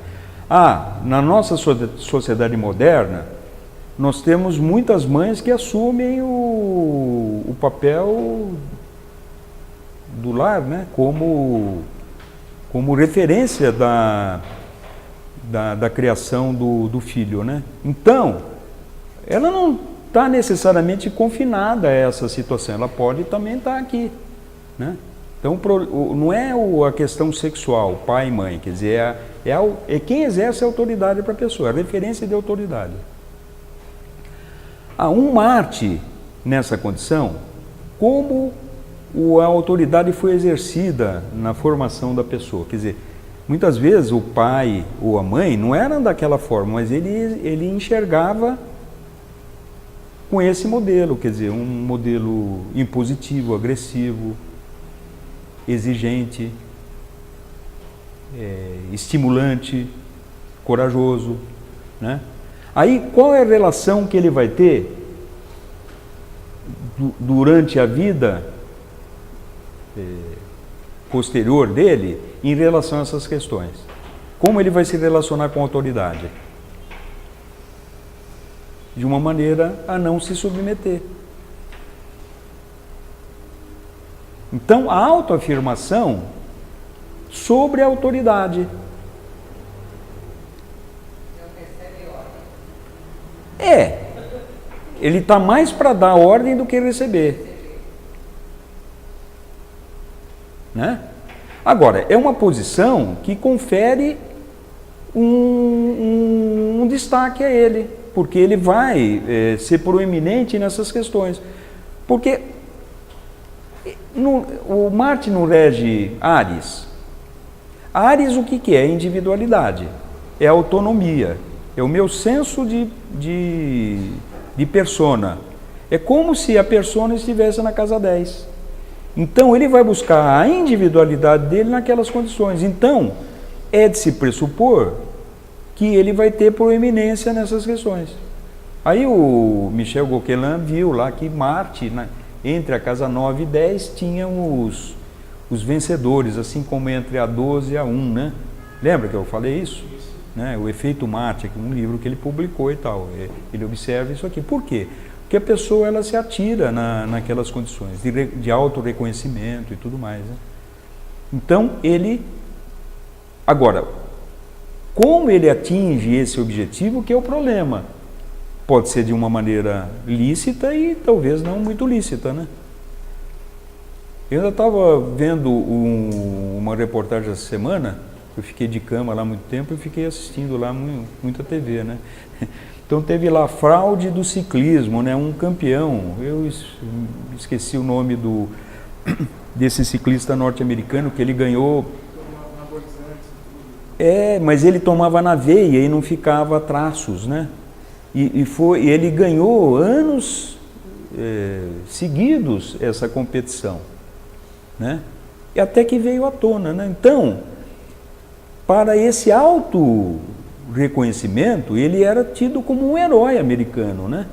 Na nossa sociedade moderna, nós temos muitas mães que assumem o papel do lar, né? como referência da criação do filho, né? Então, ela não está necessariamente confinada a essa situação, ela pode também estar aqui, né? Então, não é a questão sexual, pai e mãe, quer dizer, é quem exerce a autoridade para a pessoa, a referência de autoridade. Um Marte nessa condição, como a autoridade foi exercida na formação da pessoa, quer dizer, muitas vezes o pai ou a mãe não eram daquela forma, mas ele enxergava com esse modelo, quer dizer, um modelo impositivo, agressivo, exigente, estimulante, corajoso, né? Aí qual é a relação que ele vai ter durante a vida posterior dele em relação a essas questões? Como ele vai se relacionar com a autoridade? De uma maneira a não se submeter. Então, a autoafirmação sobre a autoridade. Ele está mais para dar ordem do que receber. Né? Agora, é uma posição que confere um destaque a ele, porque ele vai ser proeminente nessas questões. Porque o Marte não rege Áries. Áries o que é? Individualidade, é autonomia, é o meu senso de persona. É como se a persona estivesse na casa 10. Então ele vai buscar a individualidade dele naquelas condições. Então é de se pressupor que ele vai ter proeminência nessas questões. Aí o Michel Gauquelin viu lá que Marte, entre a casa 9 e 10, tinham os vencedores, assim como entre a 12 e a 1, né? Lembra que eu falei isso? Né? O efeito Marte, um livro que ele publicou e tal. Ele observa isso aqui. Por quê? Porque a pessoa ela se atira naquelas condições de autorreconhecimento e tudo mais. Né? Então, agora, como ele atinge esse objetivo que é o problema? pode ser de uma maneira lícita e talvez não muito lícita, né? Eu ainda estava vendo uma reportagem essa semana, eu fiquei de cama lá muito tempo e fiquei assistindo lá muita TV, né? Então teve lá fraude do ciclismo, né? Um campeão, eu esqueci o nome desse ciclista norte-americano, que ele ganhou... mas ele tomava na veia e não ficava traços, né? E ele ganhou anos seguidos essa competição, né? E até que veio à tona, né? Então, para esse auto reconhecimento, ele era tido como um herói americano, né?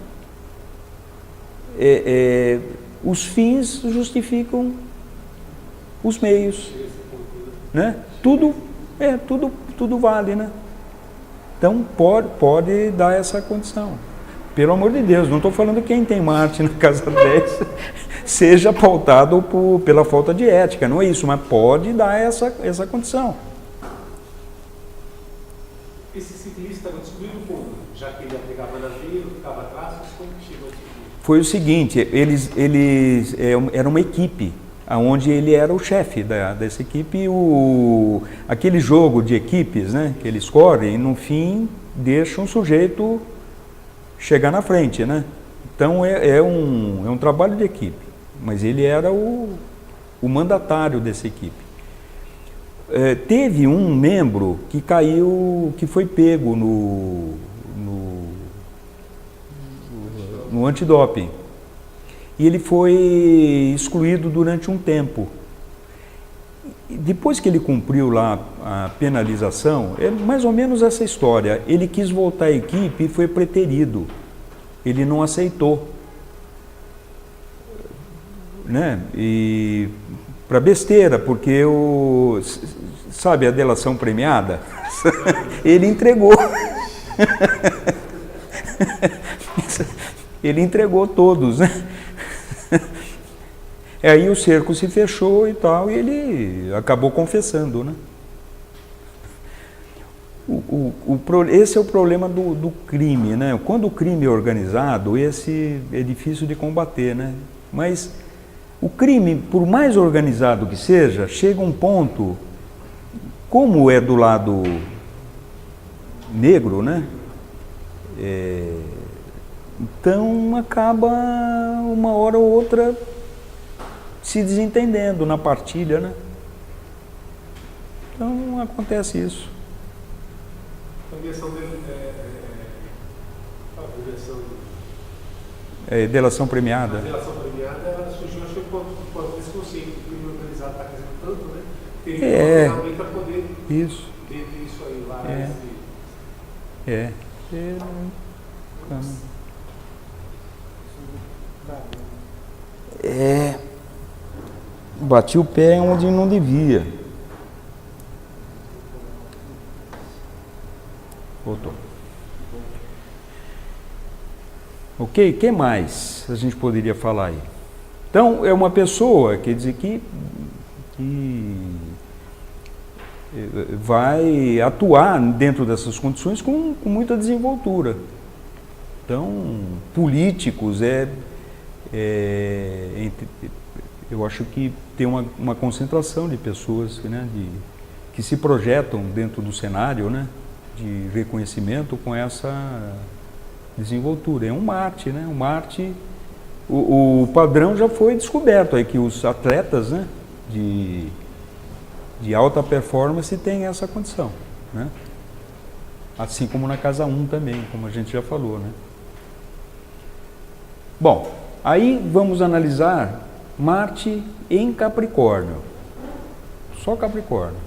Os fins justificam os meios, né? Tudo vale, né? Então pode dar essa condição. Pelo amor de Deus, não estou falando que quem tem Marte na casa 10 seja pautado pela falta de ética, não é isso, mas pode dar essa condição. Esse ciclista estava descobrindo como? Já que ele pegava na veia, ficava atrás, como que chegou a descobrir? Foi o seguinte, era uma equipe, onde ele era o chefe dessa equipe, aquele jogo de equipes, né, que eles correm, no fim deixa um sujeito chegar na frente, né? Então é um trabalho de equipe, mas ele era o mandatário dessa equipe. Teve um membro que caiu, que foi pego no antidoping. E ele foi excluído durante um tempo. Depois que ele cumpriu lá a penalização, é mais ou menos essa história. Ele quis voltar à equipe e foi preterido. Ele não aceitou, né? E para besteira, porque sabe a delação premiada? Ele entregou. Ele entregou todos, né? Aí o cerco se fechou e tal, e ele acabou confessando, né? Esse é o problema do crime, né? Quando o crime é organizado, esse é difícil de combater, né? Mas o crime, por mais organizado que seja, chega um ponto, como é do lado negro, né? Então acaba uma hora ou outra se desentendendo na partilha, né? Então acontece isso. A versão dele Delação premiada. A delação premiada ela surgiu, acho que por esse conceito que o crime organizado está crescendo tanto, né? Teria realmente para poder ter isso aí lá. Bati o pé onde não devia. Voltou. Ok, o que mais a gente poderia falar aí? Então, é uma pessoa, quer dizer, que vai atuar dentro dessas condições com muita desenvoltura. Então, políticos, eu acho que tem uma concentração de pessoas, né, que se projetam dentro do cenário, né, de reconhecimento com essa desenvoltura. É um Marte, né? Um Marte, o padrão já foi descoberto aí, que os atletas, né, de alta performance têm essa condição, né? Assim como na casa 1 também, como a gente já falou, né? Bom, aí vamos analisar Marte em Capricórnio. Só Capricórnio,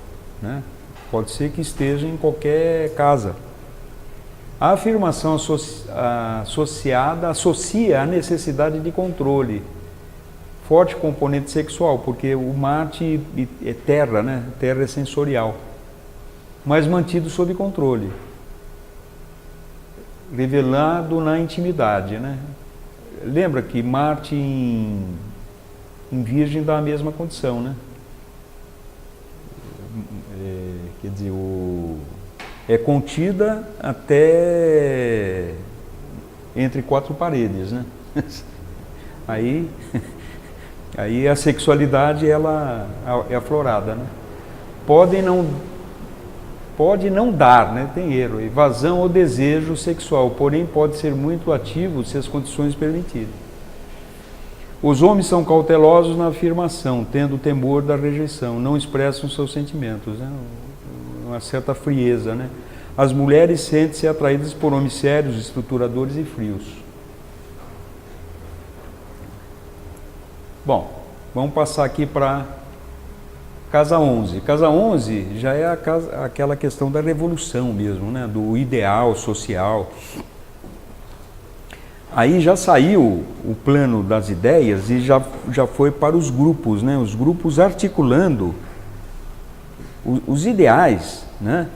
né? Pode ser que esteja em qualquer casa. A afirmação associa a necessidade de controle, forte componente sexual, porque o Marte é terra, né? Terra é sensorial, mas mantido sob controle, revelado na intimidade, né? Lembra que Marte em Virgem dá a mesma condição, né? Quer dizer, é contida até entre quatro paredes, né? Aí a sexualidade ela é aflorada, né? Pode não dar, né? Tem erro, evasão ou desejo sexual, porém pode ser muito ativo se as condições permitirem. Os homens são cautelosos na afirmação, tendo temor da rejeição, não expressam seus sentimentos, né? Uma certa frieza, né? As mulheres sentem-se atraídas por homens sérios, estruturadores e frios. Bom, vamos passar aqui para casa 11. Casa 11 já é aquela questão da revolução mesmo, né? Do ideal social. Aí já saiu o plano das ideias e já foi para os grupos, né? Os grupos articulando os ideais, né?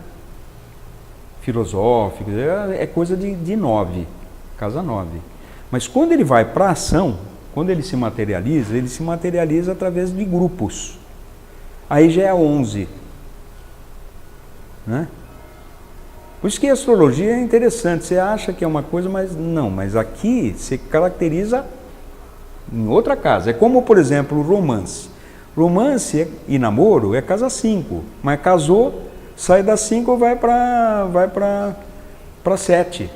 Filosóficos, é coisa de 9, casa 9. Mas quando ele vai para a ação, quando ele se materializa através de grupos. Aí já é 11. Né? Por isso que a astrologia é interessante, você acha que é uma coisa, mas não, mas aqui se caracteriza em outra casa. É como, por exemplo, o romance. Romance e namoro é casa 5, mas casou, sai da 5 vai para 7.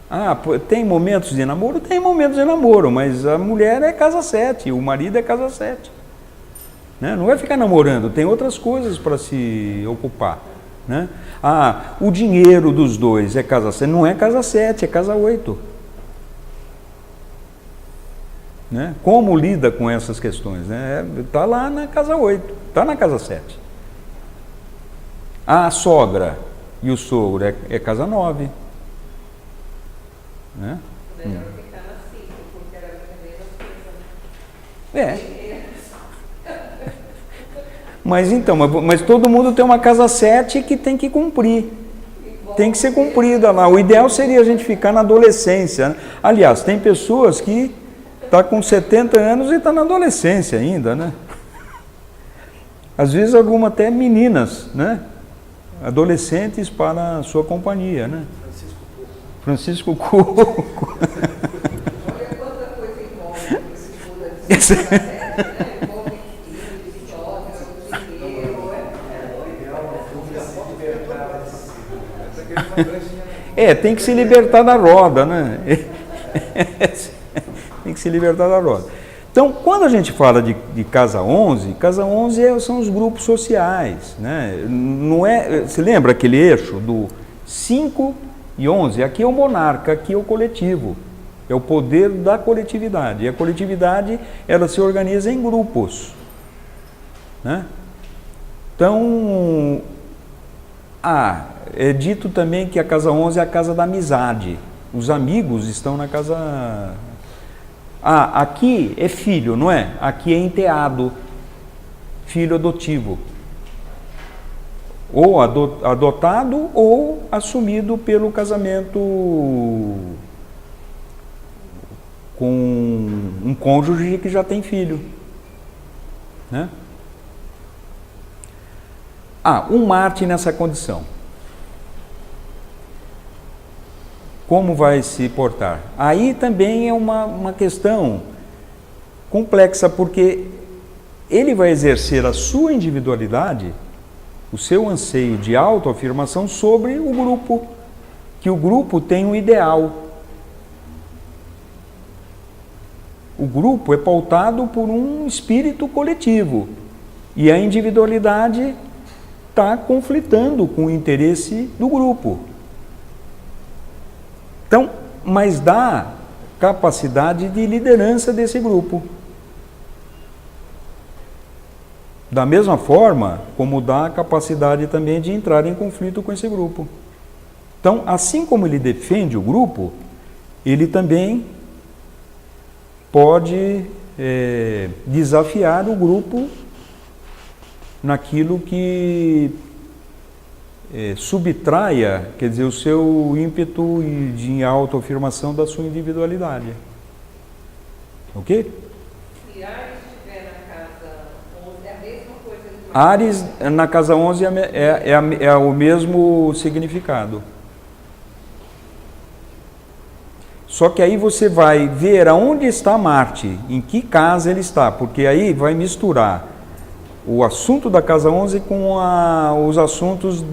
Ah, tem momentos de namoro? Tem momentos de namoro, mas a mulher é casa 7, o marido é casa 7. Né? Não vai ficar namorando, tem outras coisas para se ocupar. Né? Ah, o dinheiro dos dois é casa 7, não é casa 7, é casa 8. Né? Como lida com essas questões? Né? Está lá na casa 8, está na casa 7. A sogra e o sogro é casa 9. Né? Melhor ficar na 5, porque era a mesma coisa. Mas então, mas todo mundo tem uma casa 7 que tem que cumprir. Tem que ser cumprida lá. O ideal seria a gente ficar na adolescência. Né? Aliás, tem pessoas que estão com 70 anos e estão na adolescência ainda, né? Às vezes algumas até meninas, né? Adolescentes para a sua companhia, né? Francisco Coco. Olha quanta coisa envolve esse mundo de envolve filhos, jovens, dinheiro, tem que se libertar da roda, né? Tem que se libertar da roda. Então, quando a gente fala de casa 11 são os grupos sociais, né? Não é, você lembra aquele eixo do 5 e 11? Aqui é o monarca, aqui é o coletivo. É o poder da coletividade. E a coletividade, ela se organiza em grupos. Né? Então, é dito também que a casa 11 é a casa da amizade. Os amigos estão na casa... aqui é filho, não é? Aqui é enteado, filho adotivo. Ou adotado ou assumido pelo casamento com um cônjuge que já tem filho. Né? Um Marte nessa condição. Como vai se portar? Aí também é uma questão complexa, porque ele vai exercer a sua individualidade, o seu anseio de autoafirmação sobre o grupo, que o grupo tem um ideal. O grupo é pautado por um espírito coletivo e a individualidade está conflitando com o interesse do grupo. Então, mas dá capacidade de liderança desse grupo. Da mesma forma como dá a capacidade também de entrar em conflito com esse grupo. Então, assim como ele defende o grupo, ele também pode desafiar o grupo naquilo que subtraia, quer dizer, o seu ímpeto de autoafirmação da sua individualidade. Ok? Se Ares estiver na casa 11, é a mesma coisa que Ares na casa 11 é o mesmo significado. Só que aí você vai ver aonde está Marte, em que casa ele está, porque aí vai misturar o assunto da casa 11 com os assuntos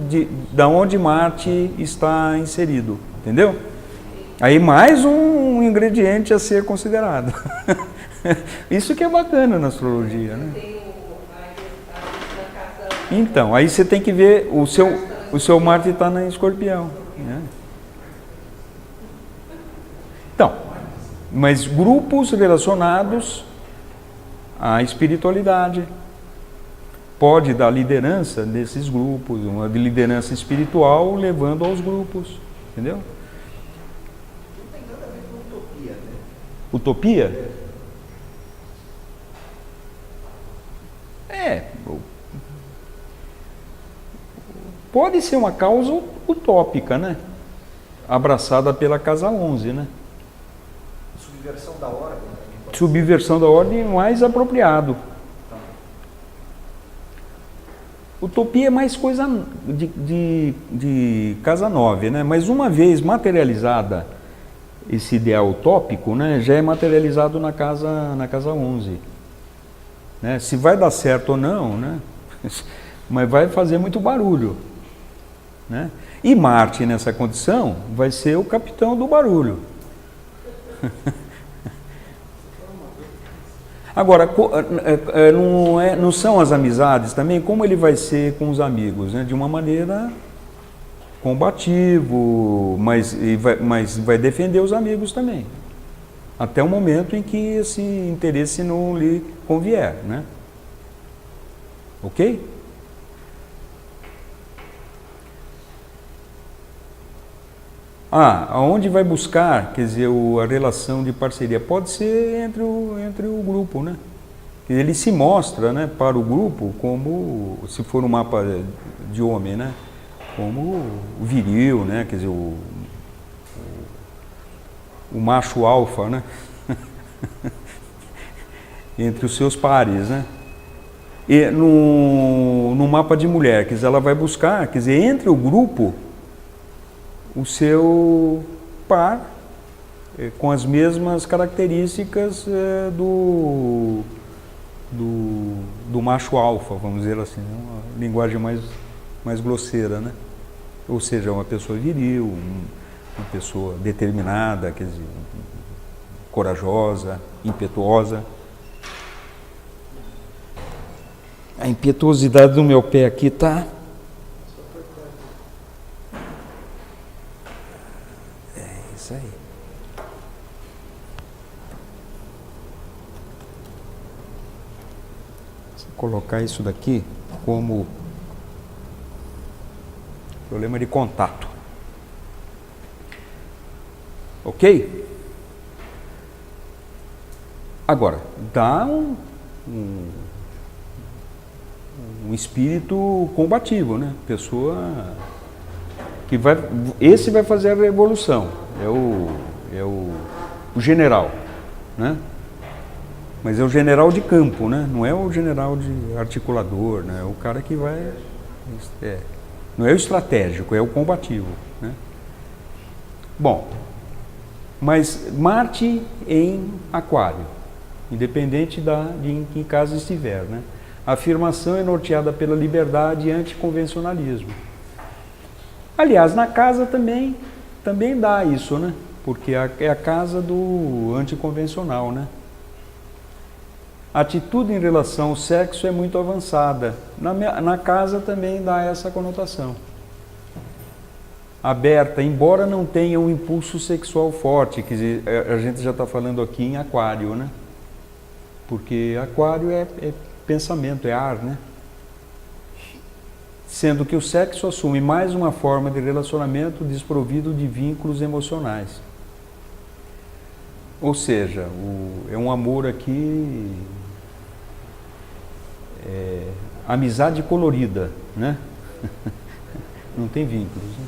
da onde Marte está inserido, entendeu? Aí mais um ingrediente a ser considerado. Isso que é bacana na astrologia, né? Tem na casa. Então, aí você tem que ver, o seu Marte está em Escorpião, né? Então, mas grupos relacionados à espiritualidade. Pode dar liderança desses grupos, uma liderança espiritual levando aos grupos, entendeu? Não tem nada a ver com utopia, né? Utopia? Pode ser uma causa utópica, né? Abraçada pela casa 11, né? Subversão da ordem também pode Subversão da ordem mais apropriado. Utopia é mais coisa de casa 9, né? Mas uma vez materializada esse ideal utópico, né, já é materializado na casa 11. Né? Se vai dar certo ou não, né? Mas vai fazer muito barulho. Né? E Marte, nessa condição, vai ser o capitão do barulho. Agora, não são as amizades também, como ele vai ser com os amigos, né? De uma maneira combativo, mas vai defender os amigos também, até o momento em que esse interesse não lhe convier, né? Ok? Aonde vai buscar, quer dizer, a relação de parceria? Pode ser entre o grupo, né? Ele se mostra, né, para o grupo como, se for um mapa de homem, né, como viril, né, quer dizer, o macho alfa, né? Entre os seus pares, né? E no mapa de mulher, quer dizer, ela vai buscar, quer dizer, entre o grupo, o seu par com as mesmas características do macho alfa, vamos dizer assim, uma linguagem mais grosseira, né? Ou seja, uma pessoa viril, uma pessoa determinada, quer dizer, corajosa, impetuosa. A impetuosidade do meu pé aqui tá. Isso aí. Vou colocar isso daqui como problema de contato. Ok? Agora, dá um espírito combativo, né? Pessoa que esse vai fazer a revolução. É o general, né? Mas é o general de campo, né? Não é o general de articulador, né? É o cara que vai... não é o estratégico, é o combativo, né? Bom, mas Marte em Aquário, independente de em que casa estiver, né? A afirmação é norteada pela liberdade e anticonvencionalismo. Aliás, na casa também dá isso, né? Porque é a casa do anticonvencional, né? A atitude em relação ao sexo é muito avançada. Na casa também dá essa conotação. Aberta, embora não tenha um impulso sexual forte, quer dizer, a gente já está falando aqui em Aquário, né? Porque Aquário é pensamento, é ar, né? Sendo que o sexo assume mais uma forma de relacionamento desprovido de vínculos emocionais. Ou seja, é um amor aqui, amizade colorida, né? Não tem vínculos, né?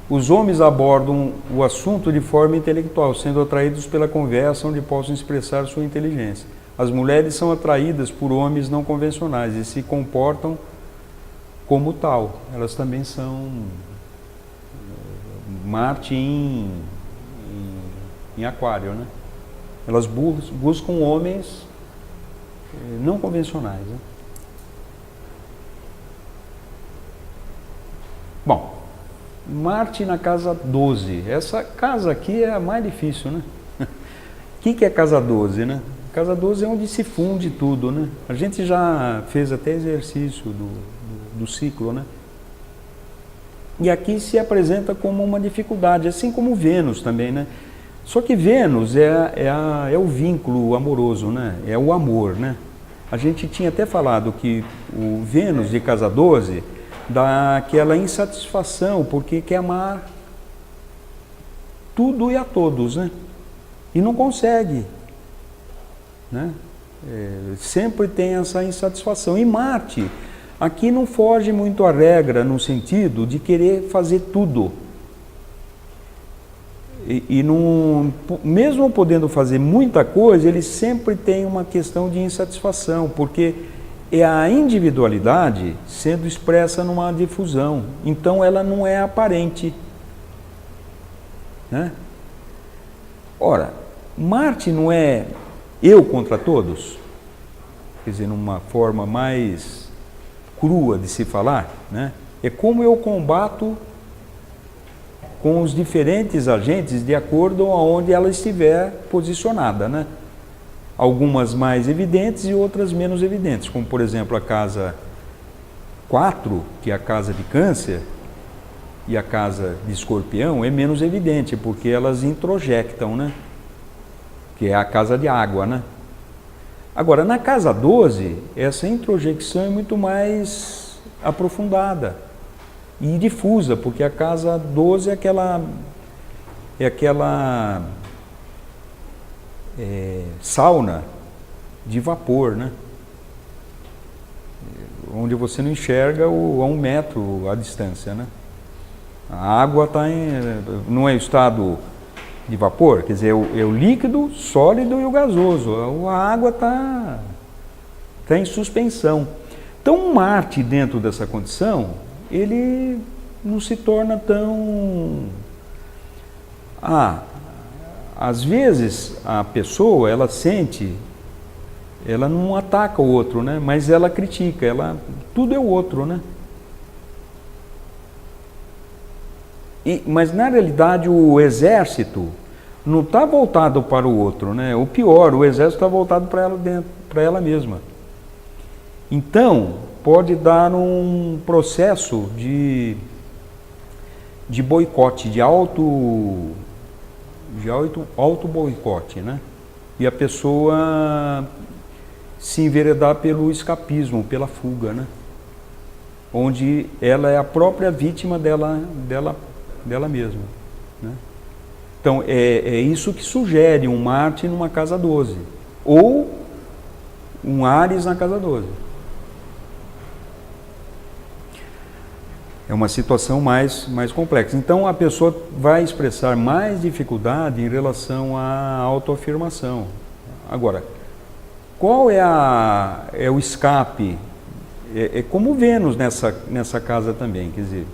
Os homens abordam o assunto de forma intelectual, sendo atraídos pela conversa onde possam expressar sua inteligência. As mulheres são atraídas por homens não convencionais e se comportam como tal. Elas também são Marte em em Aquário, né? Elas buscam homens não convencionais, né? Bom, Marte na casa 12. Essa casa aqui é a mais difícil, né? O que é casa 12, né? Casa 12 é onde se funde tudo, né? A gente já fez até exercício do ciclo, né? E aqui se apresenta como uma dificuldade, assim como Vênus também, né? Só que Vênus é o vínculo amoroso, né? É o amor, né? A gente tinha até falado que o Vênus de casa 12 dá aquela insatisfação, porque quer amar tudo e a todos, né? E não consegue, né? Sempre tem essa insatisfação. E Marte, aqui não foge muito à regra, no sentido de querer fazer tudo. E não, mesmo podendo fazer muita coisa, ele sempre tem uma questão de insatisfação, porque é a individualidade sendo expressa numa difusão. Então ela não é aparente, né? Ora, Marte não é eu contra todos? Quer dizer, numa forma mais crua de se falar, né? É como eu combato com os diferentes agentes de acordo aonde ela estiver posicionada, né? Algumas mais evidentes e outras menos evidentes, como por exemplo a casa 4, que é a casa de Câncer, e a casa de Escorpião é menos evidente, porque elas introjectam, né? Que é a casa de água, né? Agora, na casa 12, essa introjecção é muito mais aprofundada e difusa, porque a casa 12 é aquela sauna de vapor, né? Onde você não enxerga a 1 metro a distância, né? A água não é o estado de vapor, quer dizer, é o líquido, sólido e o gasoso. A água está em suspensão. Então, Marte, dentro dessa condição, ele não se torna tão... às vezes, a pessoa, ela sente, ela não ataca o outro, né? Mas ela critica, tudo é o outro, né? Mas, na realidade, o exército não está voltado para o outro, né? O pior, o exército está voltado para ela mesma. Então, pode dar um processo de boicote, de auto boicote, né? E a pessoa se enveredar pelo escapismo, pela fuga, né? Onde ela é a própria vítima dela mesma, né? Então, é isso que sugere um Marte numa casa 12, ou um Áries na casa 12. É uma situação mais complexa. Então, a pessoa vai expressar mais dificuldade em relação à autoafirmação. Agora, qual é o escape? É como Vênus nessa casa também, quer dizer,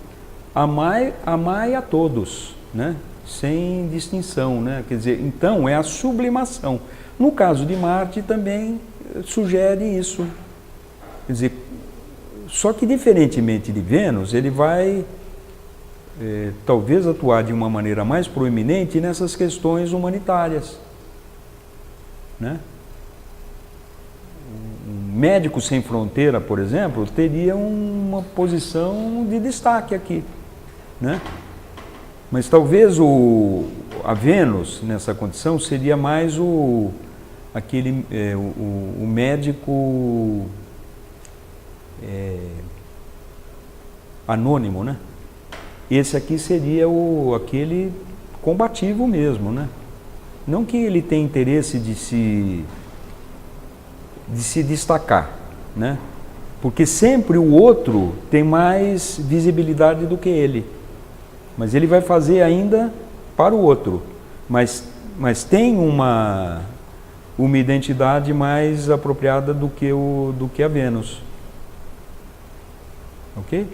amai a todos, né? Sem distinção, né? Quer dizer, então é a sublimação. No caso de Marte também sugere isso. Quer dizer, só que diferentemente de Vênus, ele vai talvez atuar de uma maneira mais proeminente nessas questões humanitárias, né? Um Médico Sem Fronteira, por exemplo, teria uma posição de destaque aqui, né? Mas talvez a Vênus, nessa condição, seria mais o médico anônimo, né? Esse aqui seria aquele combativo mesmo, né? Não que ele tenha interesse de se destacar, né? Porque sempre o outro tem mais visibilidade do que ele. Mas ele vai fazer ainda para o outro. Mas tem uma identidade mais apropriada do que a Vênus. Ok?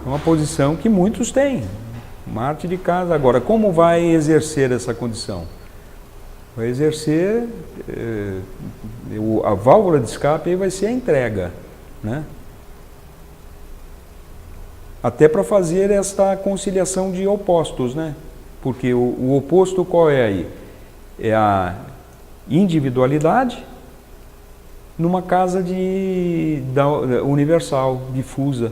É uma posição que muitos têm. Marte de casa. Agora, como vai exercer essa condição? Vai exercer, a válvula de escape aí vai ser a entrega, né? Até para fazer esta conciliação de opostos, né? Porque o oposto qual é aí? É a individualidade numa casa universal, difusa.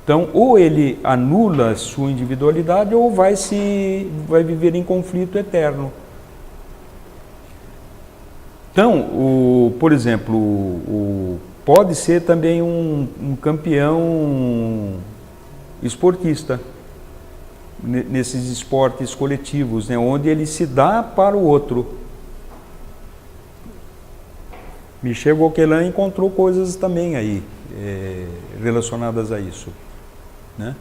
Então, ou ele anula a sua individualidade ou vai viver em conflito eterno. Então, por exemplo, pode ser também um campeão esportista nesses esportes coletivos, né, onde ele se dá para o outro. Michel Gauquelin encontrou coisas também aí relacionadas a isso, né?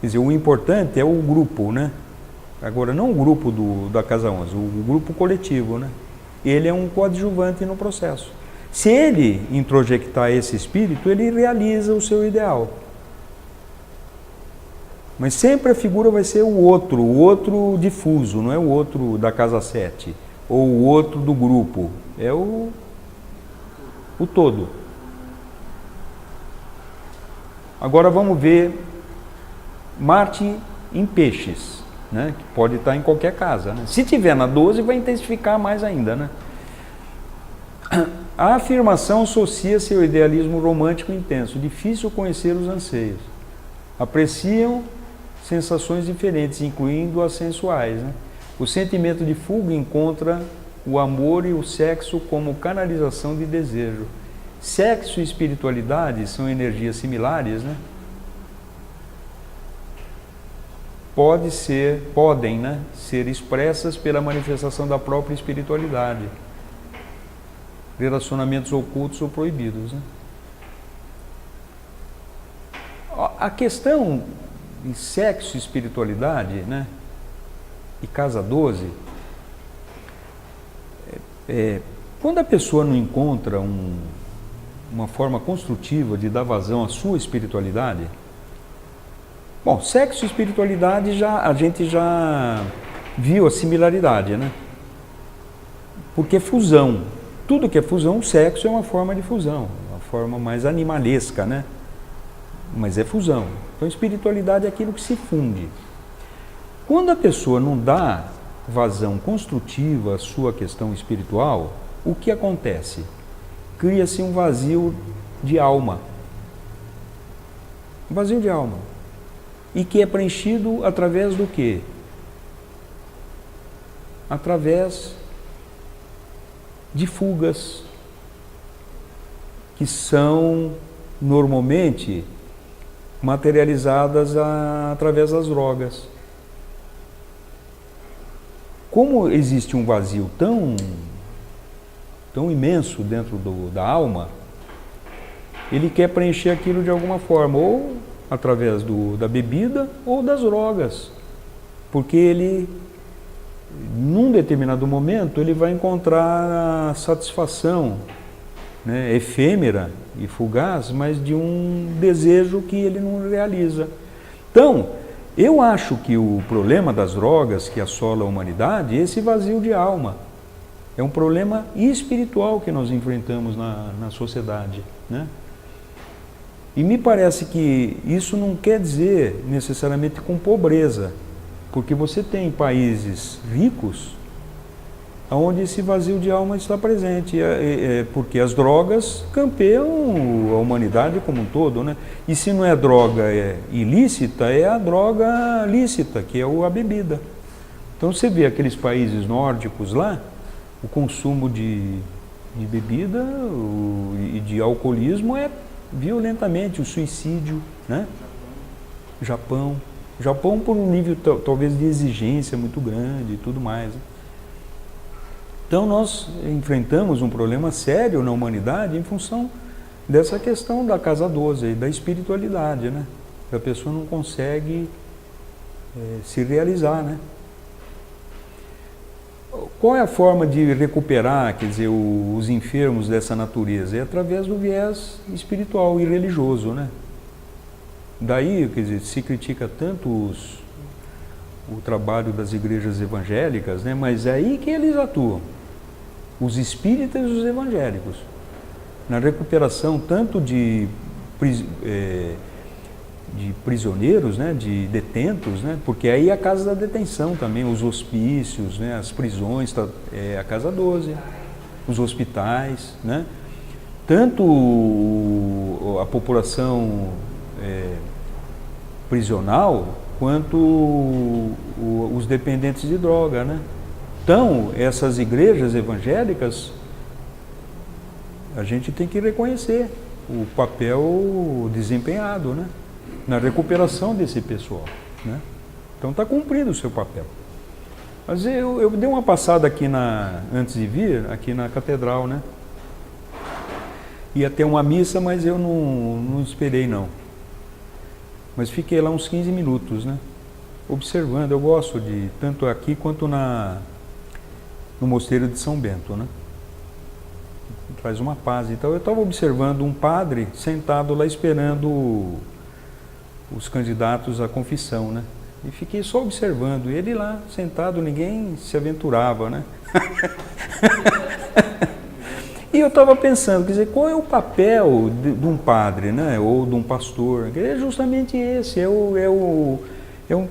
Quer dizer, o importante é o grupo, né? Agora, não o grupo da Casa 11, o grupo coletivo, né? Ele é um coadjuvante no processo. Se ele introjectar esse espírito, ele realiza o seu ideal. Mas sempre a figura vai ser o outro difuso, não é o outro da Casa 7, ou o outro do grupo, é o todo. Agora vamos ver Marte em Peixes, né? Que pode estar em qualquer casa, né? Se tiver na 12 vai intensificar mais ainda, né? A afirmação associa-se ao idealismo romântico intenso, difícil conhecer os anseios. Apreciam sensações diferentes, incluindo as sensuais, né? O sentimento de fuga encontra o amor e o sexo como canalização de desejo. Sexo e espiritualidade são energias similares, né? Podem, né, ser expressas pela manifestação da própria espiritualidade. Relacionamentos ocultos ou proibidos, né? A questão de sexo e espiritualidade, né, e Casa 12, quando a pessoa não encontra uma forma construtiva de dar vazão à sua espiritualidade, bom, sexo e espiritualidade a gente já viu a similaridade, né? Porque fusão, tudo que é fusão, o sexo é uma forma de fusão, uma forma mais animalesca, né? Mas é fusão. Então, espiritualidade é aquilo que se funde. Quando a pessoa não dá vazão construtiva à sua questão espiritual, o que acontece? Cria-se um vazio de alma. Um vazio de alma. E que é preenchido através do quê? Através de fugas, que são normalmente materializadas através das drogas. Como existe um vazio tão imenso dentro da alma, ele quer preencher aquilo de alguma forma, ou através da bebida ou das drogas, porque ele, num determinado momento, ele vai encontrar a satisfação, né, efêmera e fugaz, mas de um desejo que ele não realiza. Então, eu acho que o problema das drogas que assola a humanidade é esse vazio de alma. É um problema espiritual que nós enfrentamos na sociedade, né? E me parece que isso não quer dizer necessariamente com pobreza, porque você tem países ricos onde esse vazio de alma está presente, porque as drogas campeiam a humanidade como um todo, né? E se não é droga ilícita, é a droga lícita, que é a bebida. Então você vê aqueles países nórdicos lá, o consumo de bebida e de alcoolismo é violentamente, o suicídio, né? Japão por um nível talvez de exigência muito grande e tudo mais. Então nós enfrentamos um problema sério na humanidade em função dessa questão da Casa 12 e da espiritualidade, né? A pessoa não consegue se realizar, né? Qual é a forma de recuperar, quer dizer, os enfermos dessa natureza? É através do viés espiritual e religioso, né? daí, quer dizer, se critica tanto o trabalho das igrejas evangélicas, né? Mas é aí que eles atuam, os espíritas e os evangélicos, na recuperação tanto de prisioneiros, né? De detentos, né? Porque aí é a casa da detenção também, os hospícios, né? As prisões, a casa 12, os hospitais, né? Tanto a população prisional quanto os dependentes de droga, né? Então, essas igrejas evangélicas, a gente tem que reconhecer o papel desempenhado, né? Na recuperação desse pessoal, né? Então está cumprindo o seu papel. Mas eu dei uma passada aqui antes de vir, aqui na catedral, né? Ia ter uma missa, mas eu não esperei não. Mas fiquei lá uns 15 minutos, né? Observando, eu gosto de, tanto aqui quanto no Mosteiro de São Bento, né? Traz uma paz. Então eu estava observando um padre sentado lá esperando os candidatos à confissão, né? E fiquei só observando, ele lá sentado, ninguém se aventurava, né? E eu estava pensando, quer dizer, qual é o papel de um padre, né? Ou de um pastor? É justamente esse, é um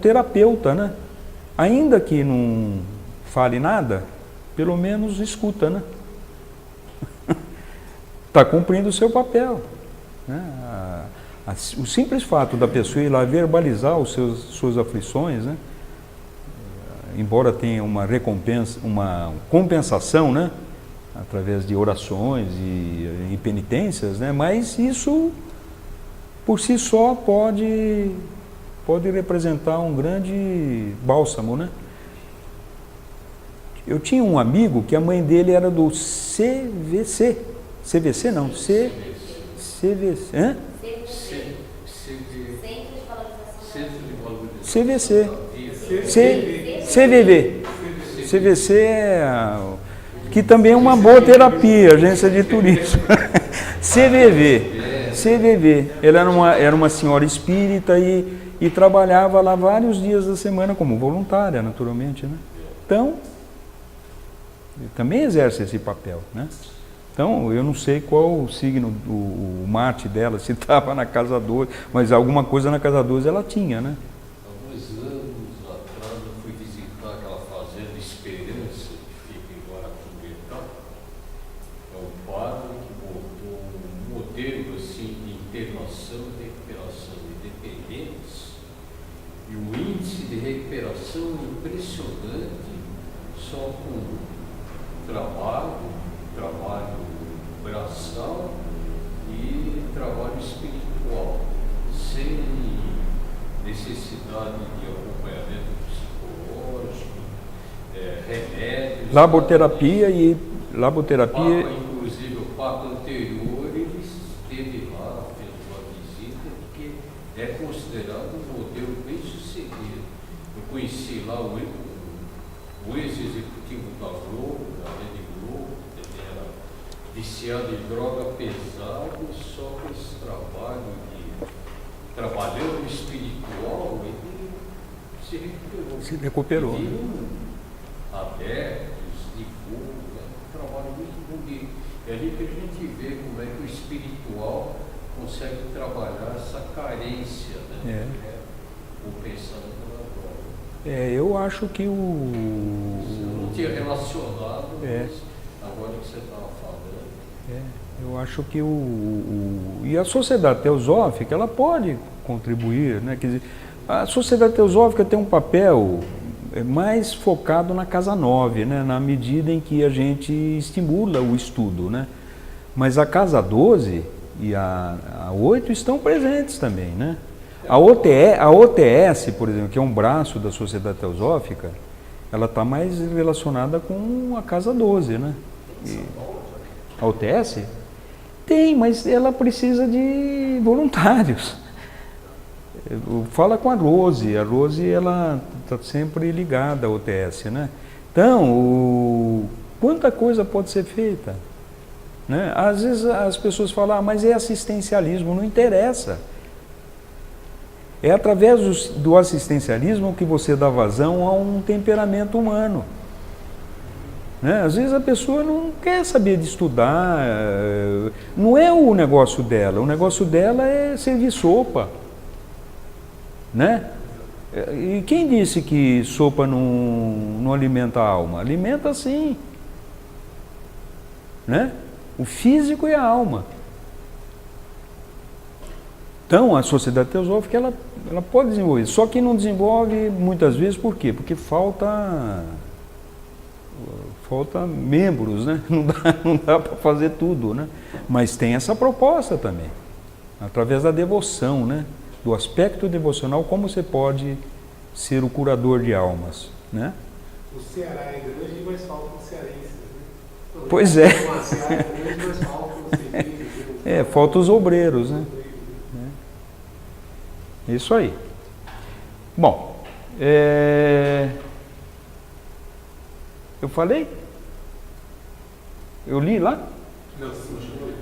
terapeuta, né? Ainda que não fale nada, pelo menos escuta, né? Está cumprindo o seu papel, né? O simples fato da pessoa ir lá verbalizar suas aflições, né? Embora tenha uma recompensa, uma compensação, né? Através de orações e penitências, né? Mas isso por si só pode representar um grande bálsamo, né? Eu tinha um amigo que a mãe dele era do CVC. CVC não, CVC. Hã? CVC. CVV. CVC é que também é uma boa terapia, agência de turismo. CVV. Ela era uma senhora espírita e trabalhava lá vários dias da semana como voluntária, naturalmente, né? Então, também exerce esse papel, né? Então, eu não sei qual o signo, o Marte dela, se estava na casa 12, mas alguma coisa na casa 12 ela tinha, né? Alguns anos atrás eu fui visitar aquela fazenda Esperança, que fica em Guaratinguetá. É um padre que montou um modelo assim, de internação e recuperação de dependentes. E o índice de recuperação é impressionante, só com trabalho braçal e trabalho espiritual, sem necessidade de acompanhamento psicológico, remédios. Laboterapia. Inclusive o Papa anterior, ele esteve lá, fez uma visita, porque é considerado um modelo bem sucedido. Eu conheci lá o ex-executivo da Globo, da Rede Globo, ele era viciado em droga pesada, só com esse trabalho trabalhando espiritual, ele se recuperou. Né? Abertos, de fogo, né? Um trabalho muito bonito. É ali que a gente vê como é que o espiritual consegue trabalhar essa carência, né? Compensando pela droga. Eu acho que Você não tinha relacionado, mas agora que você estava falando. Eu acho que e a sociedade teosófica, ela pode contribuir, né? Quer dizer, a sociedade teosófica tem um papel mais focado na casa 9, né? Na medida em que a gente estimula o estudo, né? Mas a casa 12 e a 8 estão presentes também, né? A OTS, por exemplo, que é um braço da sociedade teosófica, ela está mais relacionada com a casa 12, né? A OTS? Tem, mas ela precisa de voluntários. Fala com a Rose ela está sempre ligada à OTS, né? Então, quanta coisa pode ser feita, né? Às vezes as pessoas falam, mas é assistencialismo, não interessa. É através do assistencialismo que você dá vazão a um temperamento humano. Né? Às vezes a pessoa não quer saber de estudar, não é o negócio dela é servir sopa. Né? E quem disse que sopa não alimenta a alma? Alimenta sim. Né? O físico e a alma. Então, a sociedade teosófica, ela pode desenvolver, só que não desenvolve muitas vezes, por quê? Porque falta membros, né? Não dá para fazer tudo, né? Mas tem essa proposta também, através da devoção, né? Do aspecto devocional, como você pode ser o curador de almas, né? O Ceará é grande, mas faltam cearenses, né? Pois é. O Ceará é grande, mas faltam faltam os obreiros, né? Isso aí. Bom, eu falei? Eu li lá? Não, sim.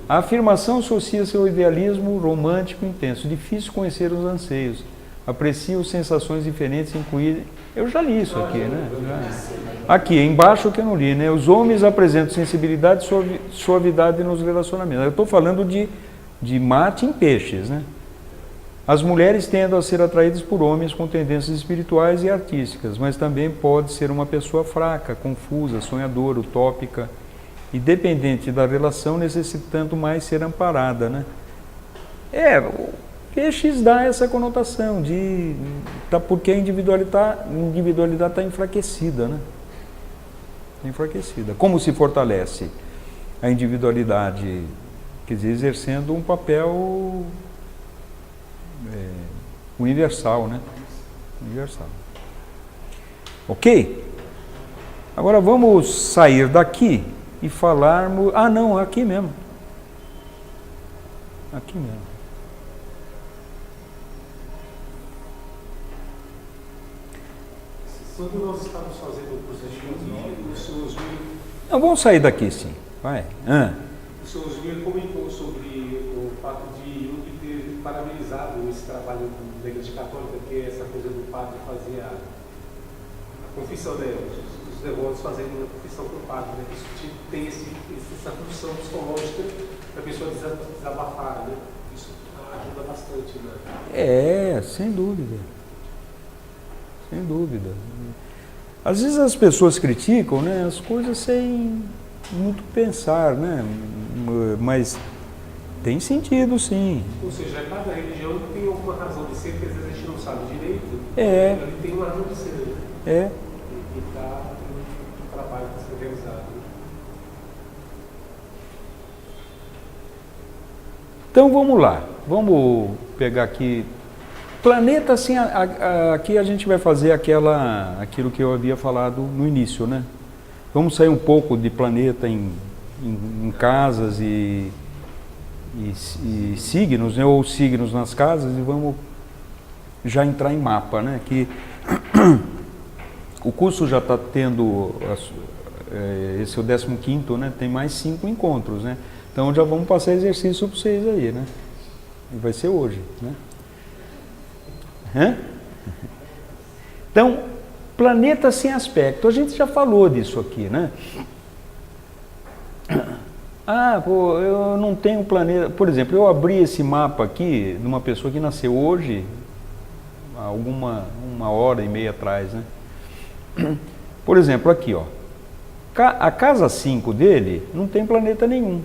A afirmação associa-se ao idealismo romântico intenso, difícil conhecer os anseios, aprecia sensações diferentes, incluir... Eu já li isso aqui, né? Aqui, embaixo que eu não li, né? Os homens apresentam sensibilidade e suavidade nos relacionamentos. Eu estou falando de Marte em peixes, né? As mulheres tendem a ser atraídas por homens com tendências espirituais e artísticas, mas também pode ser uma pessoa fraca, confusa, sonhadora, utópica e dependente da relação, necessitando mais ser amparada, né? O peixes dá essa conotação porque a individualidade está enfraquecida, né? Enfraquecida. Como se fortalece a individualidade? Quer dizer, exercendo um papel universal, né? Universal. Ok? Agora vamos sair daqui e falarmos... Ah, não, aqui mesmo. Aqui mesmo. Quando nós estávamos fazendo o curso de filosofia, o senhor Osmir... Não, vamos sair daqui sim. Vai. O senhor Osmir comentou sobre o fato de Jung ter parabenizado esse trabalho da Igreja Católica, que é essa coisa do padre fazer a confissão, né? Os devotos fazendo a confissão para o padre, né? Isso tem essa função psicológica para a pessoa desabafar, né? Isso ajuda bastante, né? Sem dúvida. Sem dúvida. Às vezes as pessoas criticam, né, as coisas sem muito pensar, né? Mas tem sentido, sim. Ou seja, cada religião tem alguma razão de ser, que às vezes a gente não sabe direito. Ele tem uma razão de ser, né? E está um trabalho para ser realizado. Né? Então vamos lá. Vamos pegar aqui. Planeta, assim, aqui a gente vai fazer aquilo que eu havia falado no início, né? Vamos sair um pouco de planeta em casas e signos, né? Ou signos nas casas, e vamos já entrar em mapa, né? Que o curso já está tendo, esse é o 15º, né? Tem mais 5 encontros, né? Então já vamos passar exercício para vocês aí, né? E vai ser hoje, né? Então, planeta sem aspecto, a gente já falou disso aqui, né? Eu não tenho planeta. Por exemplo, eu abri esse mapa aqui de uma pessoa que nasceu hoje, uma hora e meia atrás, né? Por exemplo, aqui, ó, a casa 5 dele não tem planeta nenhum.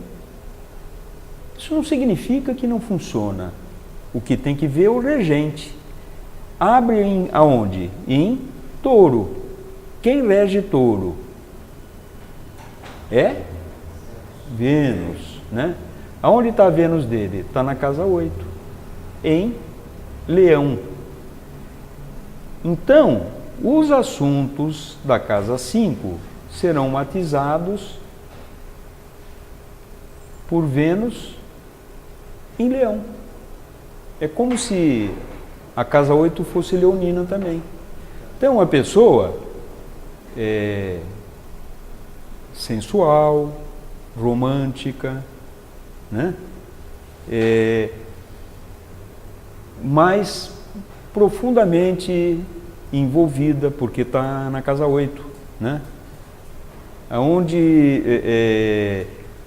Isso não significa que não funciona. O que tem que ver é o regente. Abre aonde? Em Touro. Quem rege Touro? É Vênus, né? Aonde está a Vênus dele? Está na casa 8, em Leão. Então, os assuntos da casa 5 serão matizados por Vênus em Leão. É como se a casa 8 fosse leonina também. Então, uma pessoa sensual, romântica, né? Mas profundamente envolvida, porque está na casa 8, né? Onde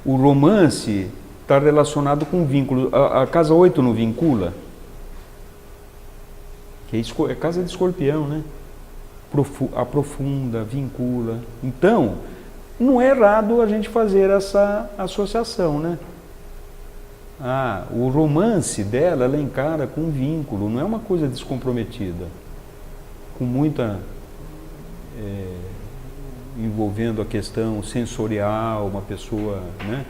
o romance está relacionado com vínculo. A casa 8 não vincula? Que é casa de Escorpião, né? Aprofunda, vincula. Então, não é errado a gente fazer essa associação, né? O romance dela, ela encara com vínculo, não é uma coisa descomprometida, com muita envolvendo a questão sensorial, uma pessoa, né,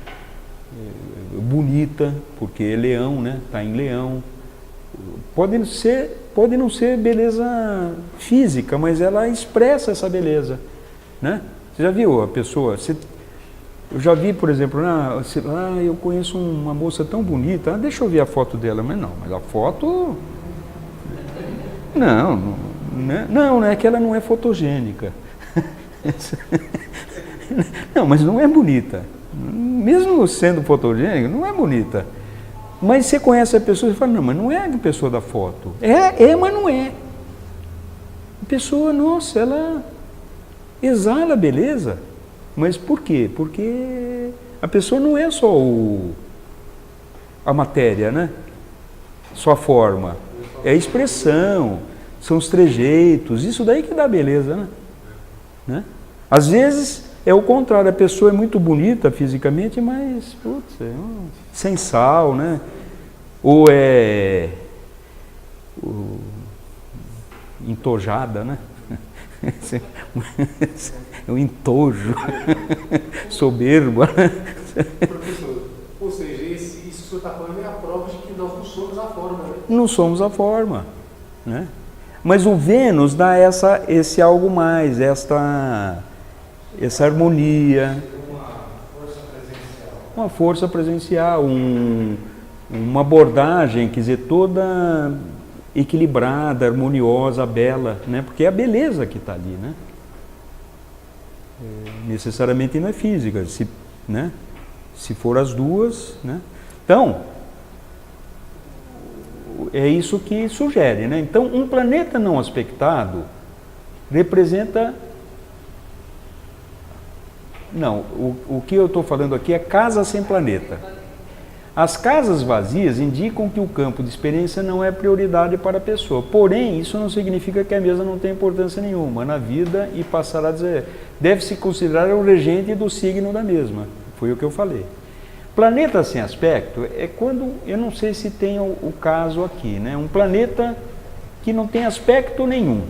bonita, porque é leão, né? Está em leão. Pode não ser beleza física, mas ela expressa essa beleza, né? Você já viu a pessoa? Eu já vi, por exemplo, eu conheço uma moça tão bonita, deixa eu ver a foto dela, mas a foto... Não é que ela não é fotogênica. Não, mas não é bonita. Mesmo sendo fotogênica, não é bonita. Mas você conhece a pessoa e fala, não, mas não é a pessoa da foto. Mas não é. A pessoa, nossa, ela exala beleza. Mas por quê? Porque a pessoa não é só a matéria, né? Só a forma. É a expressão, são os trejeitos, isso daí que dá beleza, né? Às vezes é o contrário, a pessoa é muito bonita fisicamente, mas sem sal, né? Ou é entojada, né? É um entojo, soberba. Professor, ou seja, isso que o senhor está falando é a prova de que nós não somos a forma, né? Não somos a forma, né? Mas o Vênus dá esse algo mais, essa harmonia. Uma força presencial, uma abordagem, quer dizer, toda equilibrada, harmoniosa, bela, né? Porque é a beleza que está ali, né? Necessariamente não é física, né? Se for as duas, né? Então, é isso que sugere, né? Então, um planeta não aspectado representa... Não, o que eu estou falando aqui é casa sem planeta. As casas vazias indicam que o campo de experiência não é prioridade para a pessoa. Porém, isso não significa que a mesa não tem importância nenhuma na vida e passará a dizer... Deve-se considerar o regente do signo da mesma. Foi o que eu falei. Planeta sem aspecto é quando, eu não sei se tem o caso aqui, né? Um planeta que não tem aspecto nenhum.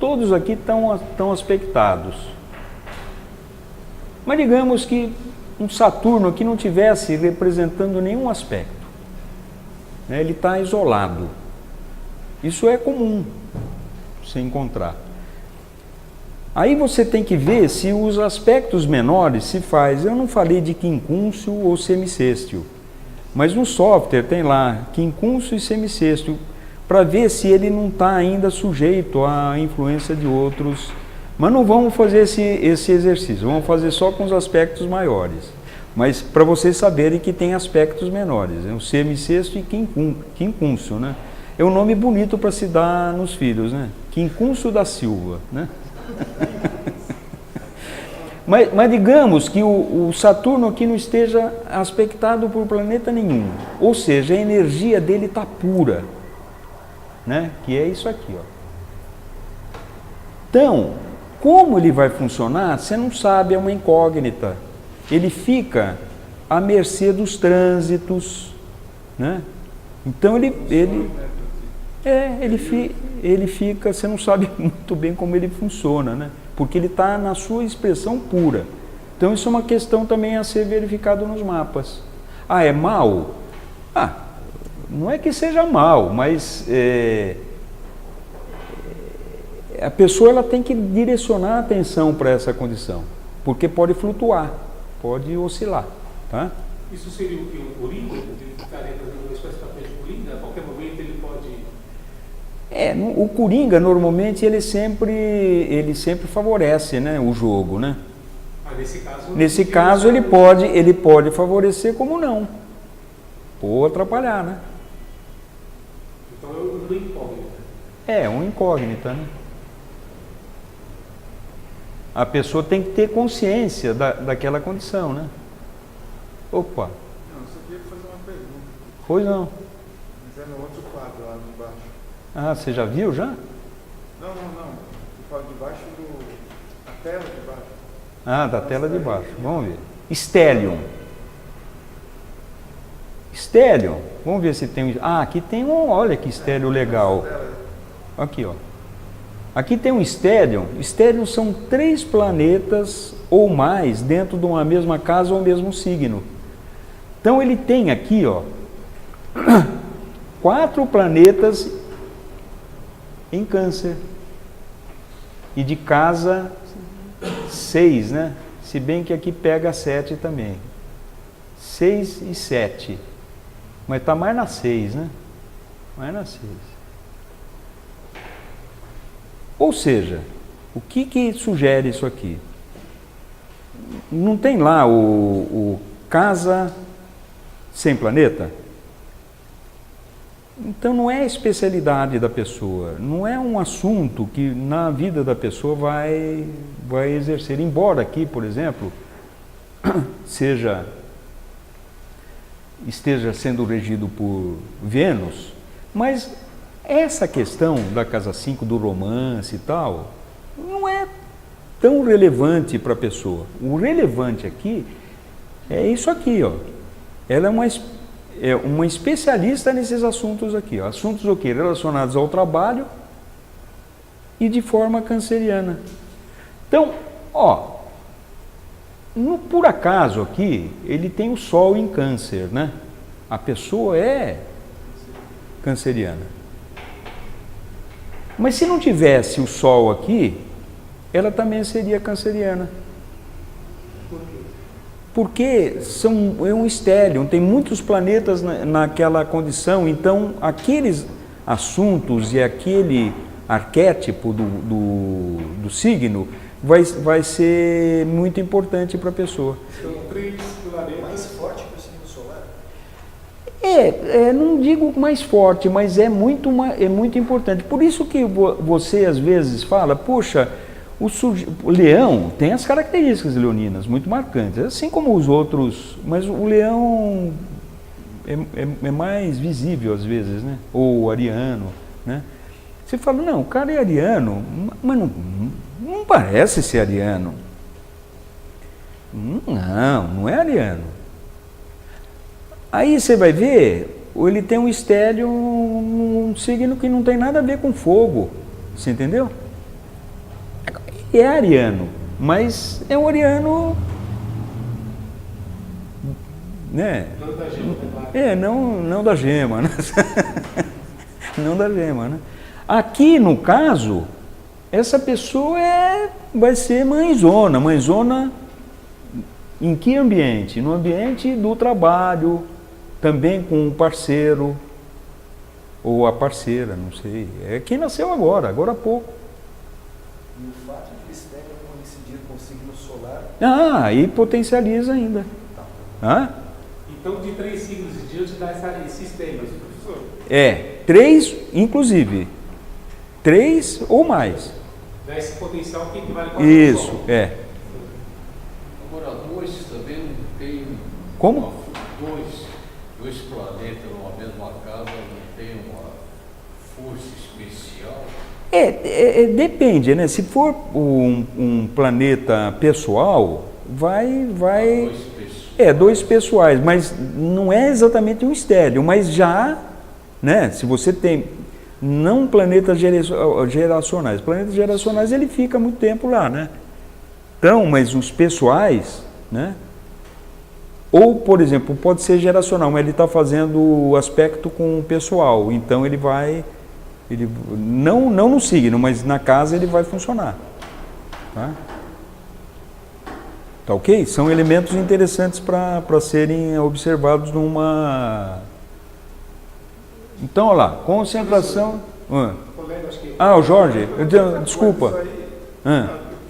Todos aqui estão aspectados. Mas digamos que um Saturno aqui não tivesse representando nenhum aspecto, né? Ele está isolado. Isso é comum se encontrar. Aí você tem que ver se os aspectos menores se faz. Eu não falei de quincúncio ou semicêstio, mas no software tem lá quincúncio e semicêstio, para ver se ele não está ainda sujeito à influência de outros. Mas não vamos fazer esse exercício, vamos fazer só com os aspectos maiores. Mas para vocês saberem que tem aspectos menores, o semicêstio e quincúncio, né? É um nome bonito para se dar nos filhos, né? Quincúncio da Silva, né? Mas digamos que o Saturno aqui não esteja aspectado por planeta nenhum, ou seja, a energia dele está pura, né? Que é isso aqui, ó. Então, como ele vai funcionar, você não sabe, é uma incógnita. Ele fica à mercê dos trânsitos, né? Então ele fica, você não sabe muito bem como ele funciona, né? Porque ele está na sua expressão pura. Então isso é uma questão também a ser verificado nos mapas. É mal? Não é que seja mal, mas a pessoa ela tem que direcionar a atenção para essa condição, porque pode flutuar, pode oscilar, tá? Isso seria o que? Um coringa? Ele ficaria fazendo uma espécie de papel de coringa? A qualquer momento ele pode... O Coringa, normalmente, ele sempre favorece, né, o jogo, né? Nesse caso, ele pode favorecer como não. Ou atrapalhar, né? É uma incógnita, né? A pessoa tem que ter consciência daquela condição, né? Opa, Não, eu só queria fazer uma pergunta. pois não. Mas é no outro quadro lá de baixo. Ah, você já viu já? Não. Eu falo de baixo a tela de baixo. Ah, da tela de baixo. Vamos ver. Stellium. Stellium. Vamos ver se tem. Ah, aqui tem um. Olha que Stellium legal. Aqui, ó. Aqui tem um Stellium. Stellium são 3 planetas ou mais dentro de uma mesma casa ou mesmo signo. Então ele tem aqui, ó, 4 planetas em Câncer. E de casa 6, né? Se bem que aqui pega 7 também. 6 e 7. Mas está mais na 6, né? Mais na 6. Ou seja, o que sugere isso aqui? Não tem lá o casa sem planeta? Então não é a especialidade da pessoa, não é um assunto que na vida da pessoa vai exercer. Embora aqui, por exemplo, esteja sendo regido por Vênus, mas essa questão da casa 5, do romance e tal, não é tão relevante para a pessoa. O relevante aqui é isso aqui, ó. Ela é uma especialista nesses assuntos aqui, ó. Assuntos o quê? Relacionados ao trabalho e de forma canceriana. Então, ó, por acaso aqui, ele tem o Sol em Câncer, né? A pessoa é canceriana. Mas se não tivesse o Sol aqui, ela também seria canceriana. Por quê? Porque é um estélio, tem muitos planetas naquela condição, então aqueles assuntos e aquele arquétipo do signo vai ser muito importante para a pessoa. São 3 planetas. Mais forte que o signo solar? Não digo mais forte, mas é muito importante. Por isso que você às vezes fala, poxa, o leão tem as características leoninas muito marcantes, assim como os outros, mas o leão é mais visível às vezes, né? Ou o ariano, né? Você fala, não, o cara é ariano, mas não parece ser ariano. Não é ariano. Aí você vai ver, ele tem um estélio, um signo que não tem nada a ver com fogo, você entendeu? É ariano, mas é um ariano, né? Não da gema, né? Não da gema, né? Não da gema, né? Aqui, no caso, essa pessoa vai ser mãezona. Mãezona em que ambiente? No ambiente do trabalho, também com o parceiro, ou a parceira, não sei. É quem nasceu agora há pouco. E o fato de Estélio coincidir com o signo solar? Aí potencializa ainda. Então, de 3 signos em diante, dá esse estélio, professor. 3, inclusive. 3 ou mais. Dá esse potencial que equivale a Isso, Agora, 2 também não tem. Como? 2 planetas numa mesma casa não tem uma força especial. Depende, né? Se for um planeta pessoal, vai 2 pessoas. 2 pessoais, mas não é exatamente um estélio, mas já, né? Se você tem não planetas geracionais, planetas geracionais ele fica muito tempo lá, né? Então, mas os pessoais, né? Ou, por exemplo, pode ser geracional, mas ele está fazendo o aspecto com o pessoal, então ele não no signo, mas na casa ele vai funcionar. Tá ok? São elementos interessantes para serem observados numa... Então, olha lá, concentração... Colega, acho que... o Jorge, desculpa. Isso aí, eu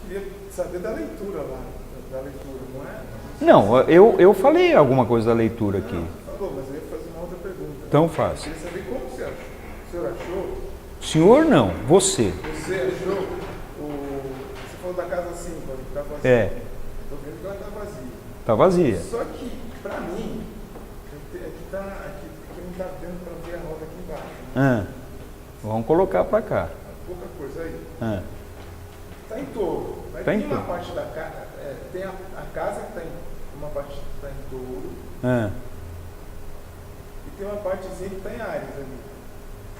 queria saber da leitura lá, da leitura, não é? Não, eu falei alguma coisa da leitura aqui. Falou, mas eu ia fazer uma outra pergunta. Então faz. Eu queria saber como você achou. O senhor achou senhor não, você. Você achou, você falou da casa 5, que está vazia. É, Estou vendo que ela está vazia. tá vazia. Só que, para mim, aqui não está dando para ver a roda aqui embaixo. Né? Vamos colocar para cá. Pouca coisa aí. Ah, Está em touro. Mas Tá em tem uma touro. parte da casa, tem a casa que está em, uma parte que está em touro ah. e tem uma partezinha que está em Áries ali.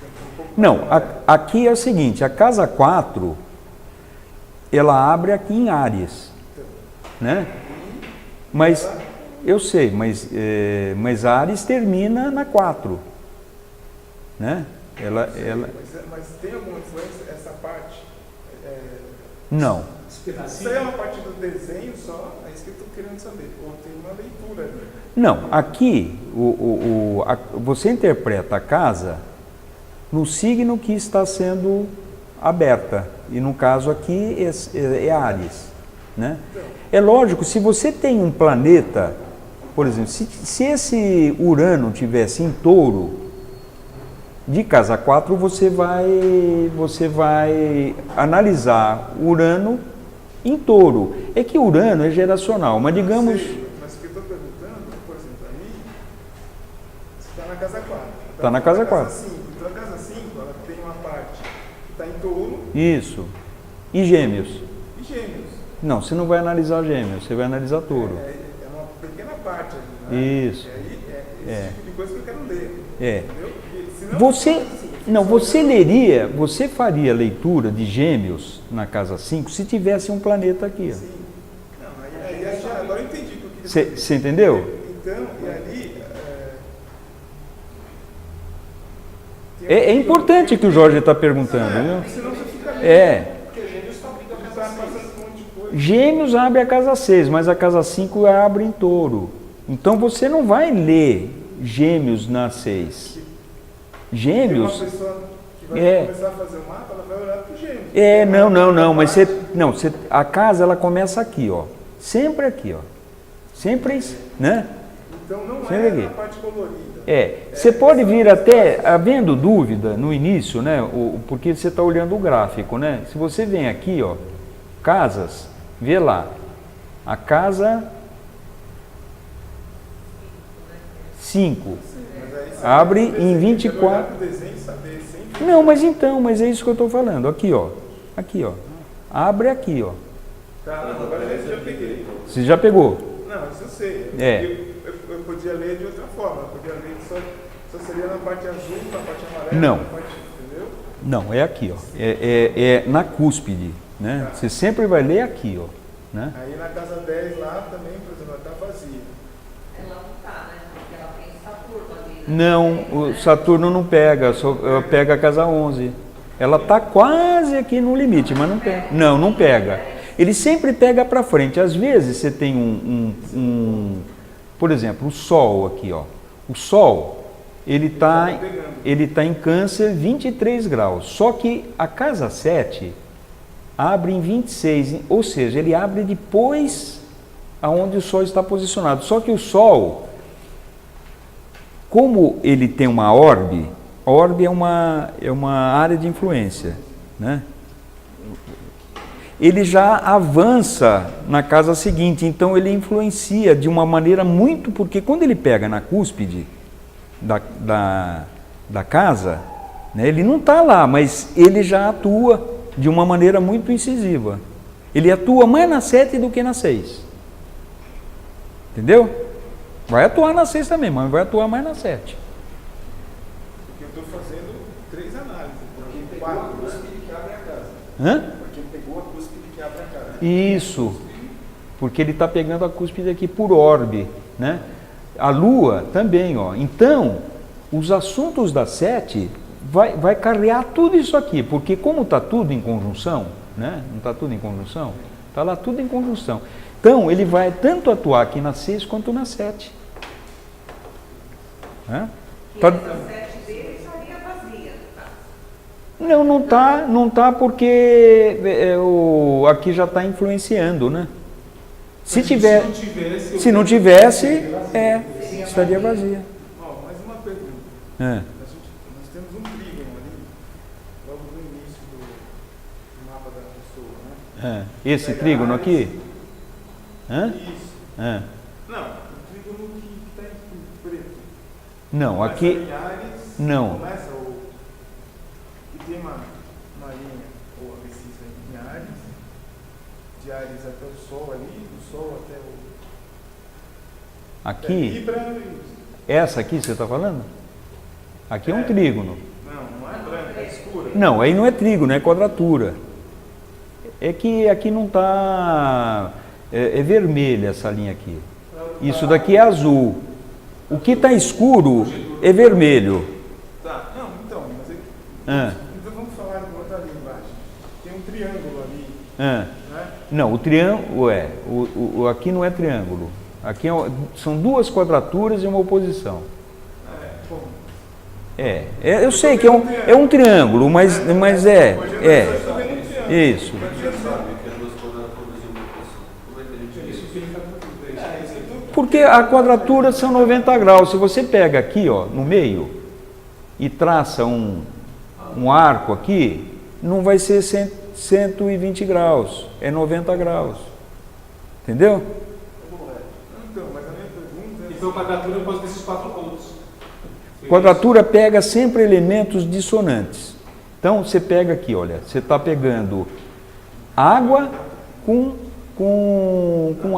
Tem um pouco Não, mais. aqui é o seguinte, a casa 4, ela abre aqui em Áries, né? Mas, eu sei, mas Áries termina na 4, né? Ela, Mas tem alguma influência essa parte? não, Isso aí é uma parte do desenho só? É isso que eu estou querendo saber. Ou tem uma leitura ali? não, aqui você interpreta a casa no signo que está sendo aberta, e no caso aqui é Áries, né? É lógico, se você tem um planeta, por exemplo, se esse Urano tivesse em touro, de casa 4 você vai analisar Urano em touro. É que Urano é geracional, mas digamos... Mas o que eu estou perguntando, por exemplo, aí, você está na casa 4. Tá na casa 4. 5. Então a casa 5, ela tem uma parte que está em touro Isso. E Gêmeos? e gêmeos. Não, você não vai analisar Gêmeos, você vai analisar touro. É uma pequena parte ali, né? Isso. E aí esse tipo de coisa que eu quero ler. É. Entendeu? Porque senão, Você você faria leitura de Gêmeos na casa 5 se tivesse um planeta aqui. Ó. Sim. Não, aí agora eu entendi o que eu queria saber. Você entendeu? Então, e ali. É importante que o Jorge está perguntando, viu? Senão você fica ali. Porque Gêmeos está abrindo a Está casa 6. passando um monte de coisa. Gêmeos abre a casa 6, mas a casa 5 abre em touro. Então você não vai ler Gêmeos na 6. Tem Gêmeos. uma pessoa que vai começar a fazer o mapa, ela vai olhar para o gêmeos. Não, mas a casa ela começa aqui, ó. Sempre aqui, ó. Sempre, né? Então não Sempre é aqui. na parte colorida. Você pode vir até, havendo dúvida no início, né? Porque você está olhando o gráfico, né? Se você vem aqui, ó, casas, vê lá, a casa 5 Mas aí você abre tem que em olhar 24. pro desenho e saber sempre. Não, mas é isso que eu estou falando. Aqui, ó. Aqui, ó. Abre aqui, ó. Tá, não, agora eu já peguei. Você já pegou? Não, isso eu sei. Eu podia ler de outra forma. Eu podia ler só seria na parte azul, na parte amarela, Não. na parte. Entendeu? Não, é aqui, ó. É na cúspide, né? Você sempre vai ler aqui, ó. Né? Aí na casa 10 lá também, por exemplo, ela está vazia. Ela não tá, né? Porque ela tem Saturno ali, né? Não, o Saturno não pega, só pega a casa 11. Ela está quase aqui no limite, mas não pega. Não pega. Ele sempre pega para frente. Às vezes você tem por exemplo, o Sol aqui, ó. O Sol, ele tá em Câncer 23 graus. Só que a casa 7 abre em 26, ou seja, ele abre depois aonde o Sol está posicionado. Só que o Sol, como ele tem uma orbe, a orbe é uma área de influência, né? Ele já avança na casa seguinte, então ele influencia de uma maneira muito, porque quando ele pega na cúspide da casa, né, ele não está lá, mas ele já atua de uma maneira muito incisiva. Ele atua mais na 7 do que na 6. Entendeu? Vai atuar na 6 também, mas vai atuar mais na 7. Porque eu estou fazendo 3 análises. Porque ele pegou a cúspide que abre a casa. Hã? Porque ele pegou a cúspide que abre a casa. Isso, porque ele está pegando a cúspide aqui por orbe, né? A Lua também, ó. Então, os assuntos da 7 vai carrear tudo isso aqui, porque como está tudo em conjunção, né? Não está tudo em conjunção? Está lá tudo em conjunção. Então, ele vai tanto atuar aqui na 6 quanto na 7. Né? E essa 7 dele estaria vazia, tá? Não tá porque aqui já está influenciando, né? Se não tivesse, estaria vazia. Ó, mais uma pergunta. É. Nós temos um trígono ali, logo Esse trígono aqui? Hã? Isso. Não, o trígono que está em preto. Não, Começa aqui... em Áries, Não. Começa o... E tem uma linha, ou abscissa em Áries, de Áries até o Sol ali, do Sol até o... Aqui, Libra e... essa aqui você está falando? Aqui é um trígono. Não é branca, é escura. Não, aí não é trígono, é quadratura. É que aqui não está... É vermelha essa linha aqui. Isso daqui é azul. O que está escuro é vermelho. Tá, não, então, mas então vamos falar de outra linguagem. Tem um triângulo ali, né? Não, o triângulo aqui não é triângulo. Aqui são duas quadraturas e uma oposição. Como? Eu sei que é um triângulo, mas é. Isso. Porque a quadratura são 90 graus. Se você pega aqui, ó, no meio, e traça um arco aqui, não vai ser 120 graus, é 90 graus. Entendeu? Então, mas a minha pergunta é... Então, a quadratura eu posso desses 4 pontos. Quadratura pega sempre elementos dissonantes. Então, você pega aqui, olha, você está pegando água com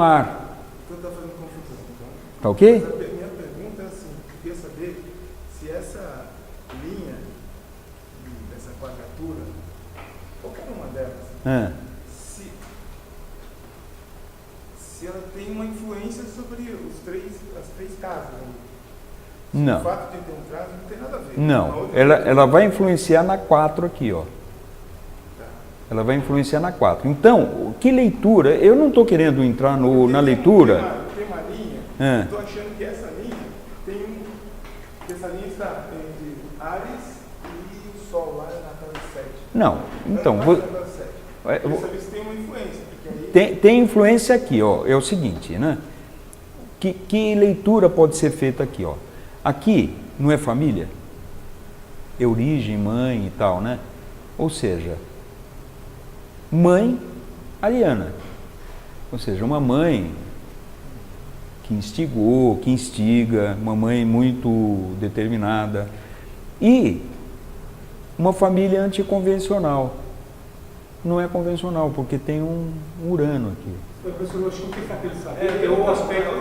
ar. Então está fazendo confusão. Então. Tá ok? Mas a minha pergunta é assim, eu queria saber se essa linha dessa quadratura, qualquer uma delas, se ela tem uma influência sobre as três casas. Não. O fato de ter um traço não tem nada a ver. Não, ela vai influenciar na 4 aqui, ó. Ela vai influenciar na 4. Então, que leitura? Eu não estou querendo entrar na leitura. Tem uma linha, estou achando que essa linha que essa linha está entre Áries e o Sol lá na casa 7. Não, então... Eu queria saber se tem uma influência. Porque aí... Tem influência aqui, ó. É o seguinte, né? Que leitura pode ser feita aqui, ó? Aqui não é família? É origem, mãe e tal, né? Ou seja, mãe ariana. Ou seja, uma mãe que instigou, que instiga, uma mãe muito determinada. E uma família anticonvencional. Não é convencional, porque tem um Urano aqui. Professor, eu acho que o que está querendo saber é o aspecto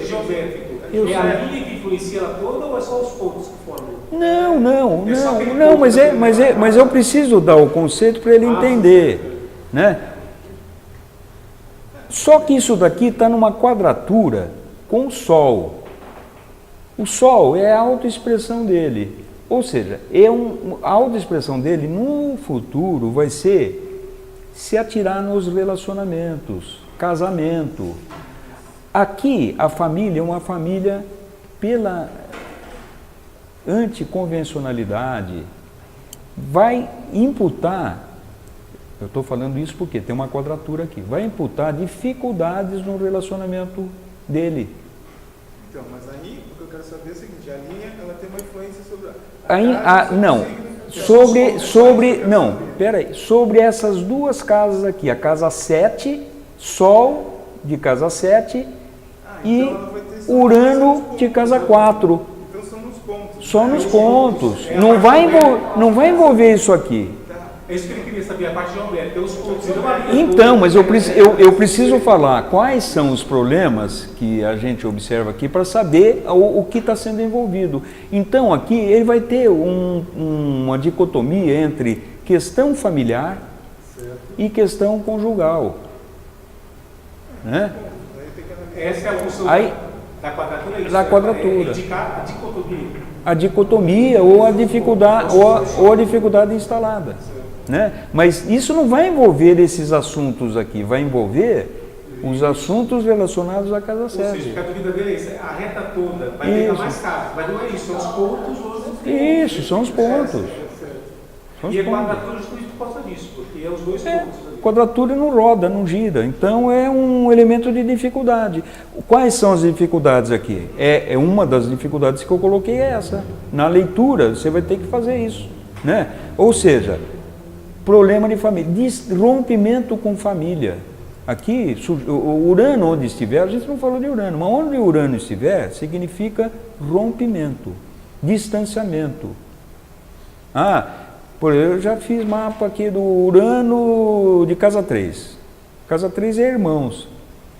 geométrico. É a linha que influencia ela toda ou é só os pontos que formam? Não, mas eu preciso dar o conceito para ele entender, né? Só que isso daqui está numa quadratura com o Sol. O Sol é a autoexpressão dele, ou seja, a autoexpressão dele no futuro vai ser se atirar nos relacionamentos, casamento. Aqui, a família é uma família pela anticonvencionalidade, vai imputar, eu estou falando isso porque tem uma quadratura aqui, vai imputar dificuldades no relacionamento dele. Então, mas aí o que eu quero saber é o seguinte, a linha ela tem uma influência sobre sobre essas duas casas aqui, a casa 7, Sol de casa 7 e Urano de casa 4. Então são nos pontos. Só nos pontos. Não vai envolver isso aqui. É isso que ele queria saber, a parte geométrica, os pontos. Então, mas eu preciso falar quais são os problemas que a gente observa aqui para saber o que está sendo envolvido. Então, aqui ele vai ter uma dicotomia entre questão familiar e questão conjugal. Né? Essa é a função da quadratura? Da quadratura. É indicar a dicotomia. A dicotomia ou a dificuldade instalada. Né? Mas isso não vai envolver esses assuntos aqui, vai envolver os assuntos relacionados à casa 7. Ou seja, a dúvida dele é isso, a reta toda vai pegar mais casas, mas não é isso, são os pontos ou os Isso, são os pontos. São os e a pontos. quadratura justamente por causa disso, porque é os dois pontos. Quadratura não roda, não gira, então é um elemento de dificuldade. Quais são as dificuldades aqui? Uma das dificuldades que eu coloquei é essa. Na leitura, você vai ter que fazer isso. Né? Ou seja, Problema de família. Rompimento com família. Aqui, o Urano onde estiver, a gente não falou de Urano, mas onde o Urano estiver, significa rompimento, distanciamento. Eu já fiz mapa aqui do Urano de casa 3. Casa 3 é irmãos.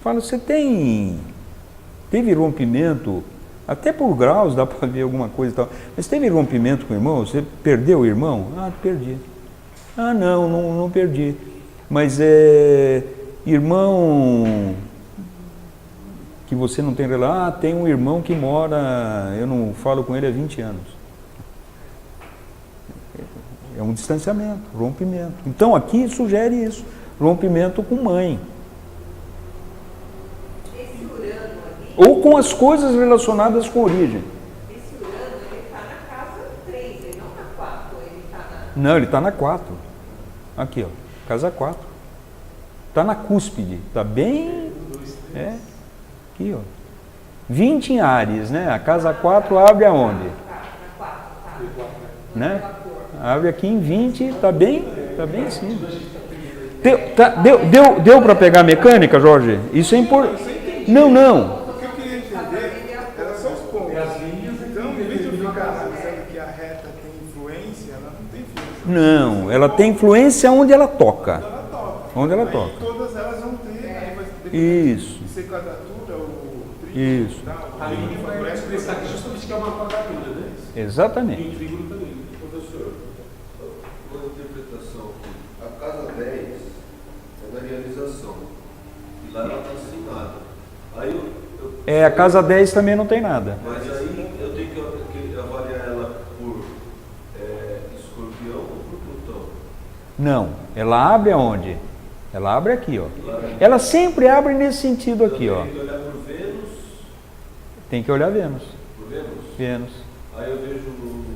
Fala, você teve rompimento, até por graus dá para ver alguma coisa e tal, mas teve rompimento com o irmão? Você perdeu o irmão? Perdi. Não perdi. Mas irmão que você não tem relação, tem um irmão que mora, eu não falo com ele há 20 anos. É um distanciamento, rompimento. Então aqui sugere isso, rompimento com mãe. Esse Urano ali, Ou com as coisas relacionadas com origem. esse Urano, ele está na casa 3, ele não na 4, ele está na... Não, ele está na 4. Aqui, ó, casa 4. Está na cúspide, está bem... Aqui, ó. 20 em Áries, né? A casa 4 abre aonde? Na 4, tá. Né? Abre aqui em 20, está bem assim. Deu para pegar a mecânica, Jorge? Isso é importante. Não. O que eu queria entender era só os pontos. Então, em vez de eu ficar analisando que a reta tem influência, ela não tem influência. Não, ela tem influência onde ela toca. Onde ela Aí toca. todas elas vão ter, aí vai ter Isso. que ser quadratura ou Isso. Aí ele vai expressar aqui justamente que é uma quadratura, né? Exatamente. E o vírgula também. Professor, uma interpretação aqui. A casa 10 é da realização. E lá ela está sem nada. Aí A casa 10 também não tem nada. mas aí eu tenho que avaliar ela por Escorpião ou por Plutão? Não, ela abre aonde? Ela abre aqui, ó. Ela sempre abre nesse sentido aqui, ó. Tem que olhar por Vênus. Tem que olhar Vênus. Por Vênus? Vênus. Aí eu vejo.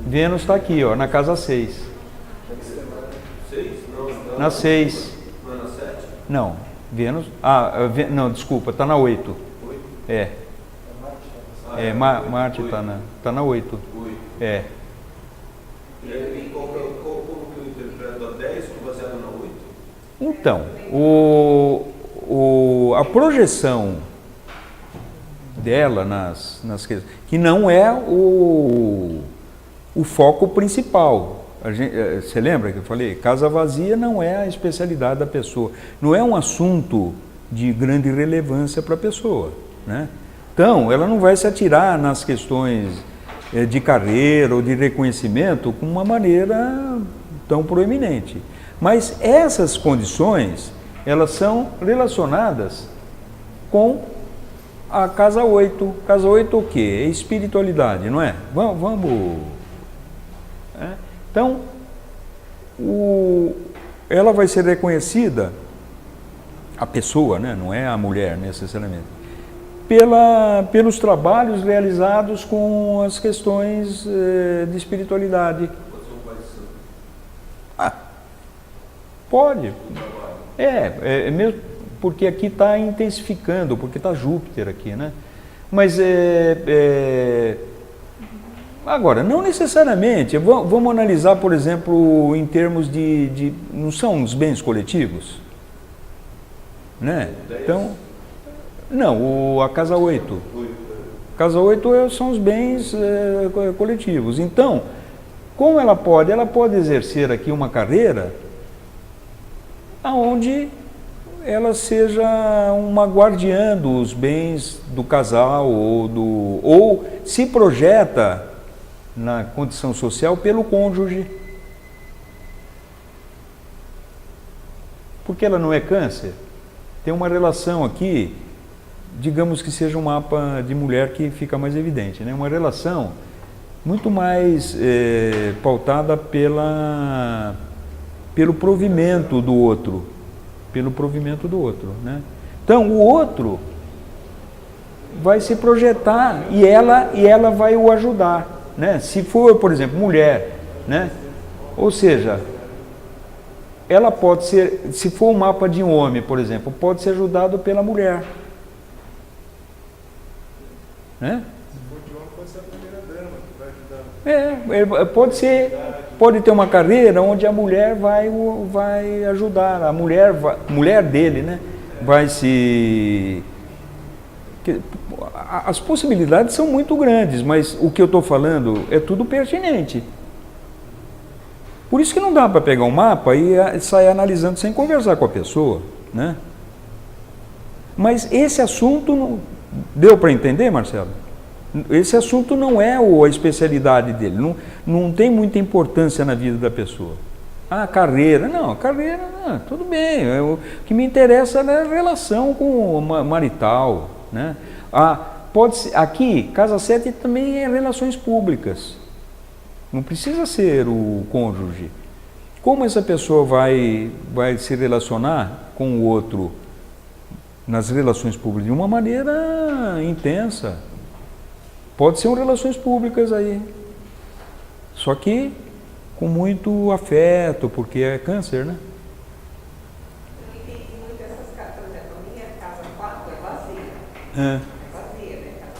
Vênus está aqui, ó, na casa 6. 6? Não. Na 6. Não é na 7? Não, Vênus. Não, desculpa, está na 8. 8? É. Marte está na 8. 8. É. E aí, como que eu interpreto a 10 baseado na 8? Então, a projeção dela nas questões, que não é o foco principal. Você lembra que eu falei? Casa vazia não é a especialidade da pessoa. Não é um assunto de grande relevância para a pessoa, né? Então, ela não vai se atirar nas questões de carreira ou de reconhecimento com uma maneira tão proeminente. Mas essas condições, elas são relacionadas com a casa 8. Casa 8 o quê? É espiritualidade, não é? Vamos... Então, ela vai ser reconhecida, a pessoa, né? Não é a mulher necessariamente, pelos trabalhos realizados com as questões de espiritualidade. Pode ser um pai santo. Pode. É mesmo porque aqui está intensificando, porque está Júpiter aqui, né? Mas agora, não necessariamente. Vamos analisar, por exemplo, em termos de não são os bens coletivos? Né? Então, não, a casa 8. Casa 8 são os bens coletivos. Então, como ela pode exercer aqui uma carreira aonde ela seja uma guardiã dos bens do casal ou se projeta na condição social pelo cônjuge. Porque ela não é Câncer. Tem uma relação aqui, digamos que seja um mapa de mulher que fica mais evidente, né? Uma relação muito mais pautada pelo provimento do outro. Né? Então, o outro vai se projetar e ela vai o ajudar, né? Se for, por exemplo, mulher, né? Ou seja, ela pode ser, se for um mapa de um homem, por exemplo, pode ser ajudado pela mulher, né? Se for de homem, pode ser a primeira dama que vai ajudar. Pode ter uma carreira onde a mulher vai ajudar, a mulher dele, né? Vai se... As possibilidades são muito grandes, mas o que eu estou falando é tudo pertinente. Por isso que não dá para pegar um mapa e sair analisando sem conversar com a pessoa, né? Mas esse assunto, deu para entender, Marcelo? Esse assunto não é a especialidade dele, não tem muita importância na vida da pessoa. Carreira, tudo bem, o que me interessa é a relação com marital, né? Pode ser, aqui, casa 7 também é relações públicas, não precisa ser o cônjuge. Como essa pessoa vai se relacionar com o outro nas relações públicas? De uma maneira intensa. Pode ser relações públicas aí, só que com muito afeto, porque é câncer, né? E tem muitas dessas casas, por exemplo, a minha casa 4 é vazia. É. É vazia, né? Casa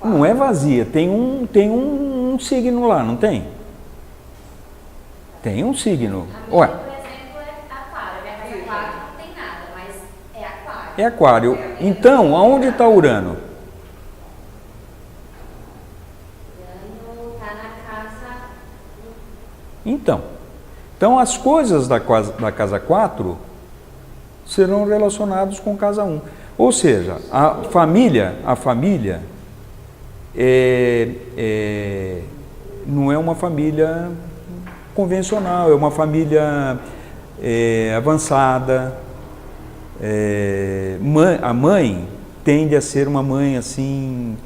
4. Não é vazia, tem um signo lá, não tem? Tem um signo. A minha, Ué, por exemplo, é aquário. Minha casa 4 não tem nada, mas é aquário. é aquário. Então, aonde está Urano? Urano tá na casa. Então as coisas da casa 4 serão relacionadas com casa 1. Ou seja, a família não é uma família convencional, é uma família avançada. A mãe tende a ser uma mãe assim,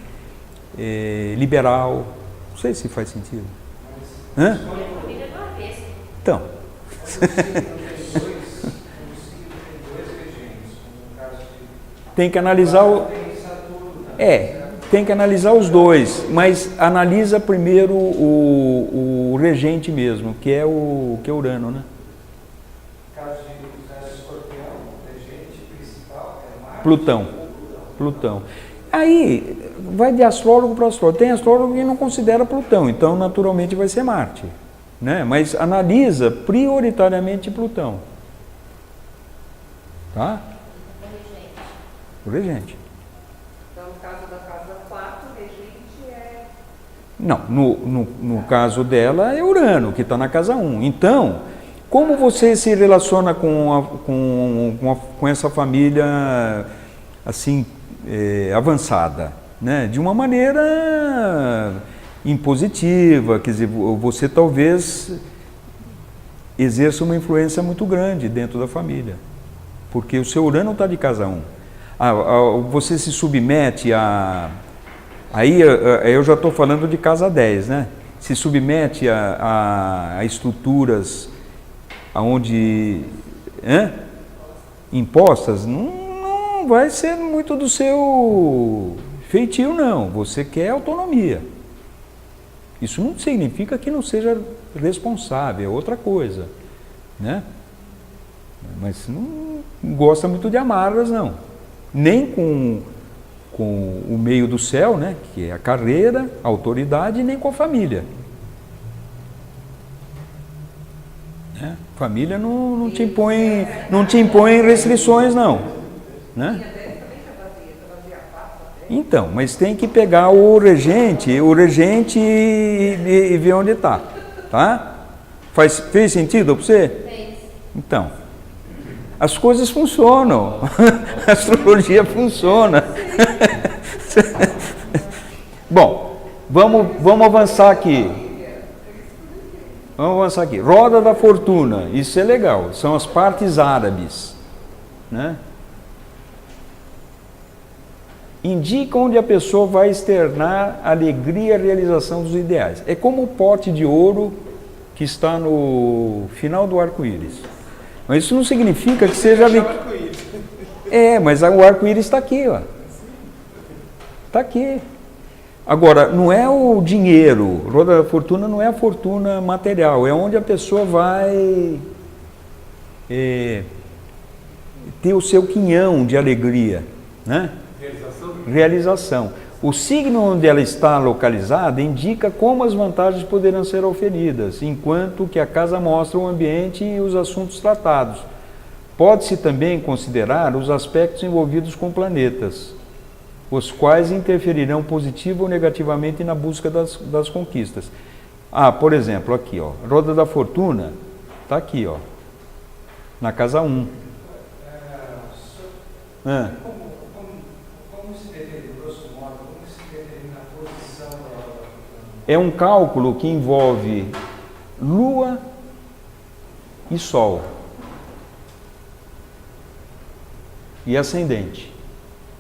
liberal. Não sei se faz sentido. Hã? Família do avesso. Então, tem que analisar tem que analisar os dois, mas analisa primeiro o regente mesmo, que é Urano, né? No caso de Escorpião, o regente principal é Marte. Plutão. Aí vai de astrólogo para astrólogo. Tem astrólogo que não considera Plutão, então naturalmente vai ser Marte, né? Mas analisa prioritariamente Plutão, tá? O regente. Então, no caso da casa 4, o regente é... Não, no caso dela é Urano, que está na casa 1. Então, como você se relaciona com essa família assim, avançada, né? De uma maneira impositiva, quer dizer, você talvez exerça uma influência muito grande dentro da família, porque o seu Urano está de casa 1. Você se submete aí eu já estou falando de casa 10, né? Se submete a estruturas onde impostas, não vai ser muito do seu feitio, não. Você quer autonomia. Isso não significa que não seja responsável, é outra coisa, né? Mas não gosta muito de amarras, não. Nem com o meio do céu, né, que é a carreira, a autoridade, nem com a família. Né? Família não te impõe restrições, não. Né? Então, mas tem que pegar o regente e ver onde está. Tá? Fez sentido para você? Fez. Então, as coisas funcionam. A astrologia funciona. Bom, vamos avançar aqui. Roda da fortuna, isso é legal. São as partes árabes, né? Indica onde a pessoa vai externar a alegria e a realização dos ideais. É como o pote de ouro que está no final do arco-íris. Mas isso não significa que seja... mas o arco-íris está aqui, ó. Está aqui. Agora, não é o dinheiro, roda da fortuna não é a fortuna material, é onde a pessoa vai ter o seu quinhão de alegria, né? Realização? Realização. O signo onde ela está localizada indica como as vantagens poderão ser oferidas, enquanto que a casa mostra o ambiente e os assuntos tratados. Pode-se também considerar os aspectos envolvidos com planetas, os quais interferirão positivo ou negativamente na busca das conquistas. Por exemplo, aqui, ó, Roda da Fortuna, está aqui, ó, na casa 1. Como se determina, grosso modo, como se determina a posição da roda da fortuna? É um cálculo que envolve Lua e Sol. E ascendente.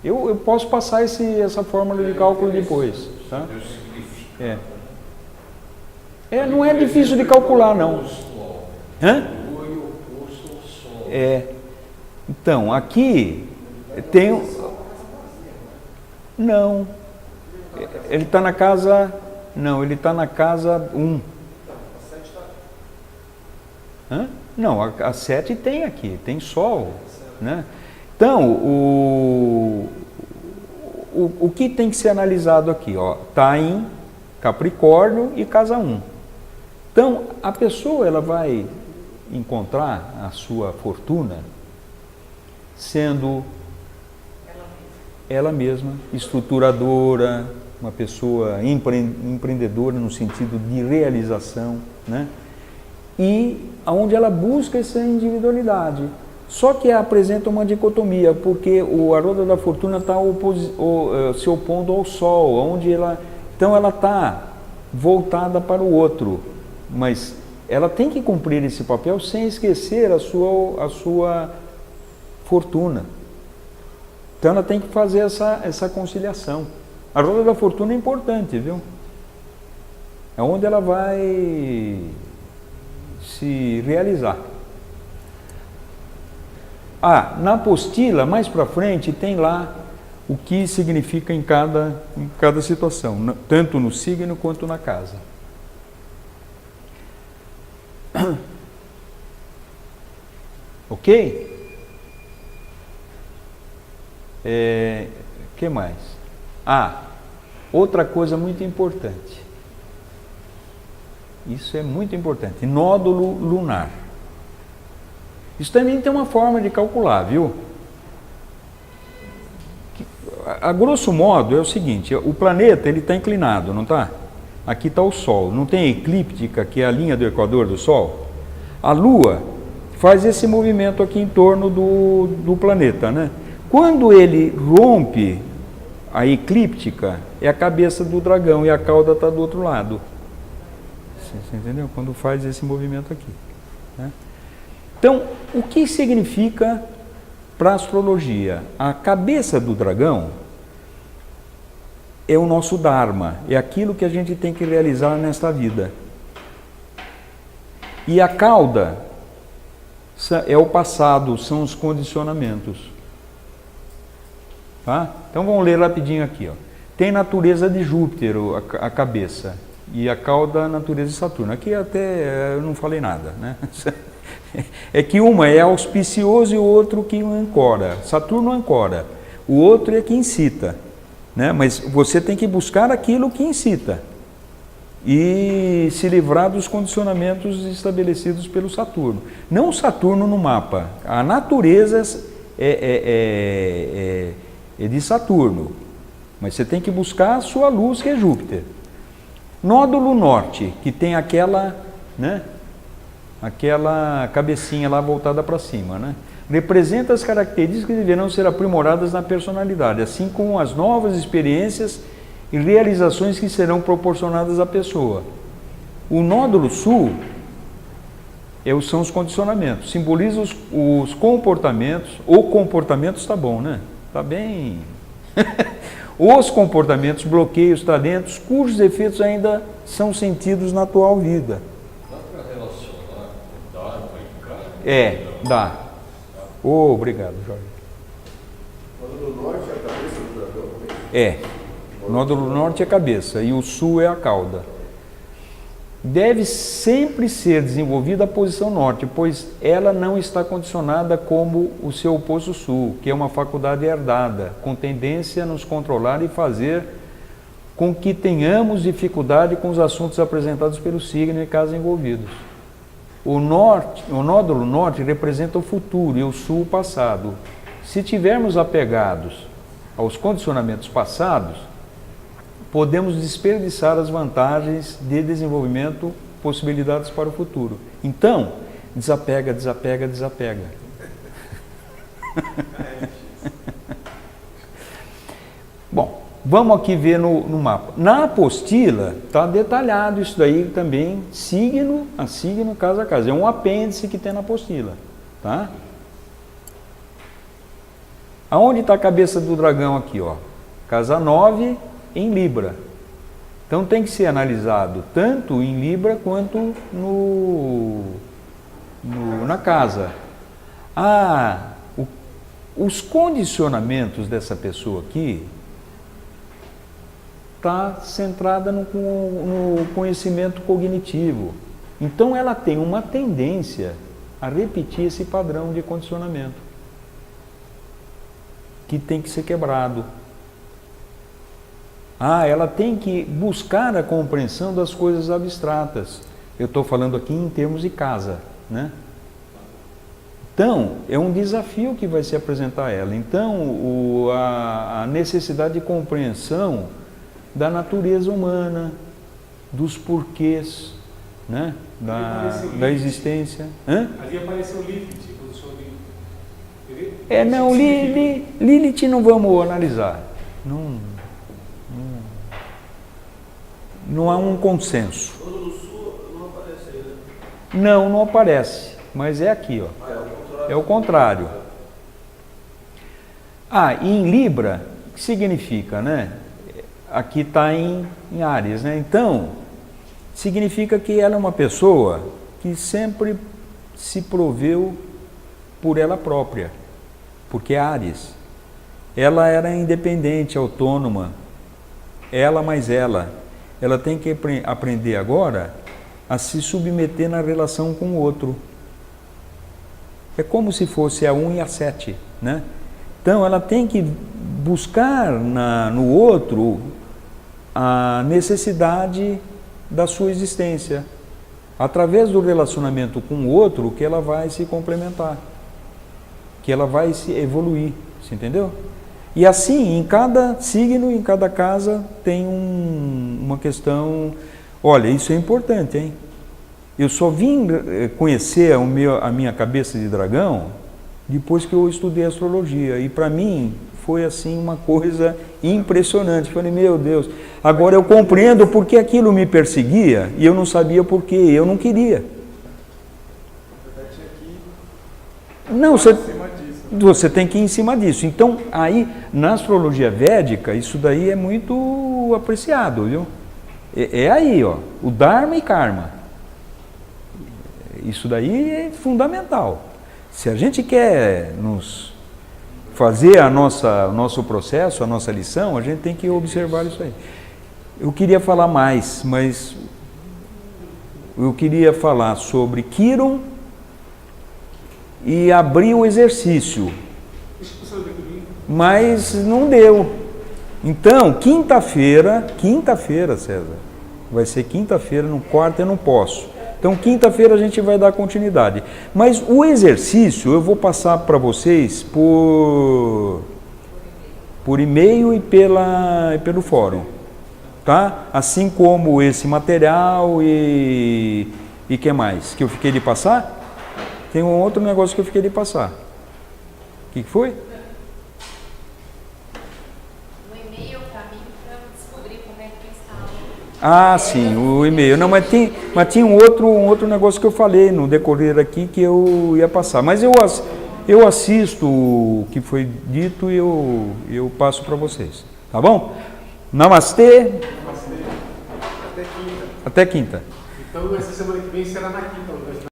Eu posso passar essa fórmula de cálculo depois. Tá? Não é difícil de calcular, não. Hã? Então, aqui tem... Não. Ele está na casa... Não, ele está na casa 1. Hã? Não, a 7 tem aqui, tem Sol, né? Então, o que tem que ser analisado aqui? Está em Capricórnio e casa 1. Então, a pessoa ela vai encontrar a sua fortuna sendo ela mesma, estruturadora, uma pessoa empreendedora no sentido de realização, né? E onde ela busca essa individualidade. Só que apresenta uma dicotomia, porque a Roda da Fortuna está se opondo ao Sol, onde então ela está voltada para o outro, mas ela tem que cumprir esse papel sem esquecer a sua fortuna. Então ela tem que fazer essa conciliação. A Roda da Fortuna é importante, viu? É onde ela vai se realizar. Na apostila, mais para frente, tem lá o que significa em cada situação, tanto no signo quanto na casa. Ok? Que mais? Outra coisa muito importante. Isso é muito importante. Nódulo lunar. Isso também tem uma forma de calcular, viu? A grosso modo é o seguinte, o planeta ele está inclinado, não está? Aqui está o Sol, não tem a eclíptica, que é a linha do equador do Sol? A Lua faz esse movimento aqui em torno do planeta, né? Quando ele rompe a eclíptica, é a cabeça do dragão e a cauda está do outro lado. Você entendeu? Quando faz esse movimento aqui, né? Então, o que significa para a astrologia? A cabeça do dragão é o nosso Dharma, é aquilo que a gente tem que realizar nesta vida. E a cauda é o passado, são os condicionamentos. Tá? Então vamos ler rapidinho aqui. Tem natureza de Júpiter, a cabeça, e a cauda a natureza de Saturno. Aqui até eu não falei nada, né? É que uma é auspicioso e o outro que ancora. Saturno ancora, o outro é que incita, né? Mas você tem que buscar aquilo que incita e se livrar dos condicionamentos estabelecidos pelo Saturno. Não o Saturno no mapa, a natureza é de Saturno, mas você tem que buscar a sua luz, que é Júpiter. Nódulo norte, que tem aquela, né? Aquela cabecinha lá voltada para cima, né? Representa as características que deverão ser aprimoradas na personalidade, assim como as novas experiências e realizações que serão proporcionadas à pessoa. O nódulo sul são os condicionamentos, simboliza os comportamentos, ou comportamentos está bom, né? Está bem. Os comportamentos, bloqueios, talentos, cujos efeitos ainda são sentidos na atual vida. Dá. Obrigado, Jorge. O nódulo norte é a cabeça do dragão? O nódulo norte é a cabeça e o sul é a cauda. Deve sempre ser desenvolvida a posição norte, pois ela não está condicionada como o seu oposto sul, que é uma faculdade herdada, com tendência a nos controlar e fazer com que tenhamos dificuldade com os assuntos apresentados pelo signo e casa envolvidos. O nódulo norte representa o futuro e o sul o passado. Se tivermos apegados aos condicionamentos passados, podemos desperdiçar as vantagens de desenvolvimento, possibilidades para o futuro. Então, desapega, desapega, desapega. Bom, vamos aqui ver no mapa. Na apostila está detalhado isso daí também, signo a signo, casa a casa. É um apêndice que tem na apostila, tá? Aonde está a cabeça do dragão aqui, ó? Casa 9 em Libra. Então tem que ser analisado tanto em Libra quanto na casa. Os condicionamentos dessa pessoa aqui está centrada no conhecimento cognitivo. Então ela tem uma tendência a repetir esse padrão de condicionamento que tem que ser quebrado. Ela tem que buscar a compreensão das coisas abstratas. Eu estou falando aqui em termos de casa, né? Então, é um desafio que vai se apresentar a ela. Então, a necessidade de compreensão da natureza humana, dos porquês, né? da existência. Ali apareceu Lilith, posição de... Não, Lilith não vamos analisar. Não há um consenso. No sul não aparece aí, né? Não aparece, mas é aqui, ó. É o contrário. E em Libra, o que significa, né? Aqui está em Áries, né? Então, significa que ela é uma pessoa que sempre se proveu por ela própria, porque é Áries. Ela era independente, autônoma, ela mais ela. Ela tem que aprender agora a se submeter na relação com o outro. É como se fosse a 1 e a 7, né? Então ela tem que buscar no outro a necessidade da sua existência. Através do relacionamento com o outro que ela vai se complementar, que ela vai se evoluir, você entendeu? E assim, em cada signo, em cada casa, tem uma questão... Olha, isso é importante, hein? Eu só vim conhecer a minha cabeça de dragão depois que eu estudei astrologia. E para mim foi assim uma coisa impressionante. Falei, meu Deus, agora eu compreendo porque aquilo me perseguia e eu não sabia por quê, eu não queria. Não, você tem que ir em cima disso. Então, aí, na astrologia védica, isso daí é muito apreciado, viu? É aí, ó, o Dharma e Karma. Isso daí é fundamental. Se a gente quer fazer o nosso processo, a nossa lição, a gente tem que observar isso aí. Eu queria falar mais, mas eu queria falar sobre Quiron e abrir o exercício, mas não deu. Então, quinta-feira, César, vai ser quinta-feira, no quarto eu não posso. Então, quinta-feira a gente vai dar continuidade. Mas o exercício eu vou passar para vocês por e-mail e pelo fórum, tá? Assim como esse material e que mais? Que eu fiquei de passar? Tem um outro negócio que eu fiquei de passar. O que foi? No e-mail para mim, para descobrir como é que está. Sim, o e-mail. Não, mas tinha um outro negócio que eu falei no decorrer aqui que eu ia passar. Mas eu assisto o que foi dito e eu passo para vocês. Tá bom? Namastê. Até quinta. Até quinta. Então, essa semana que vem será na quinta.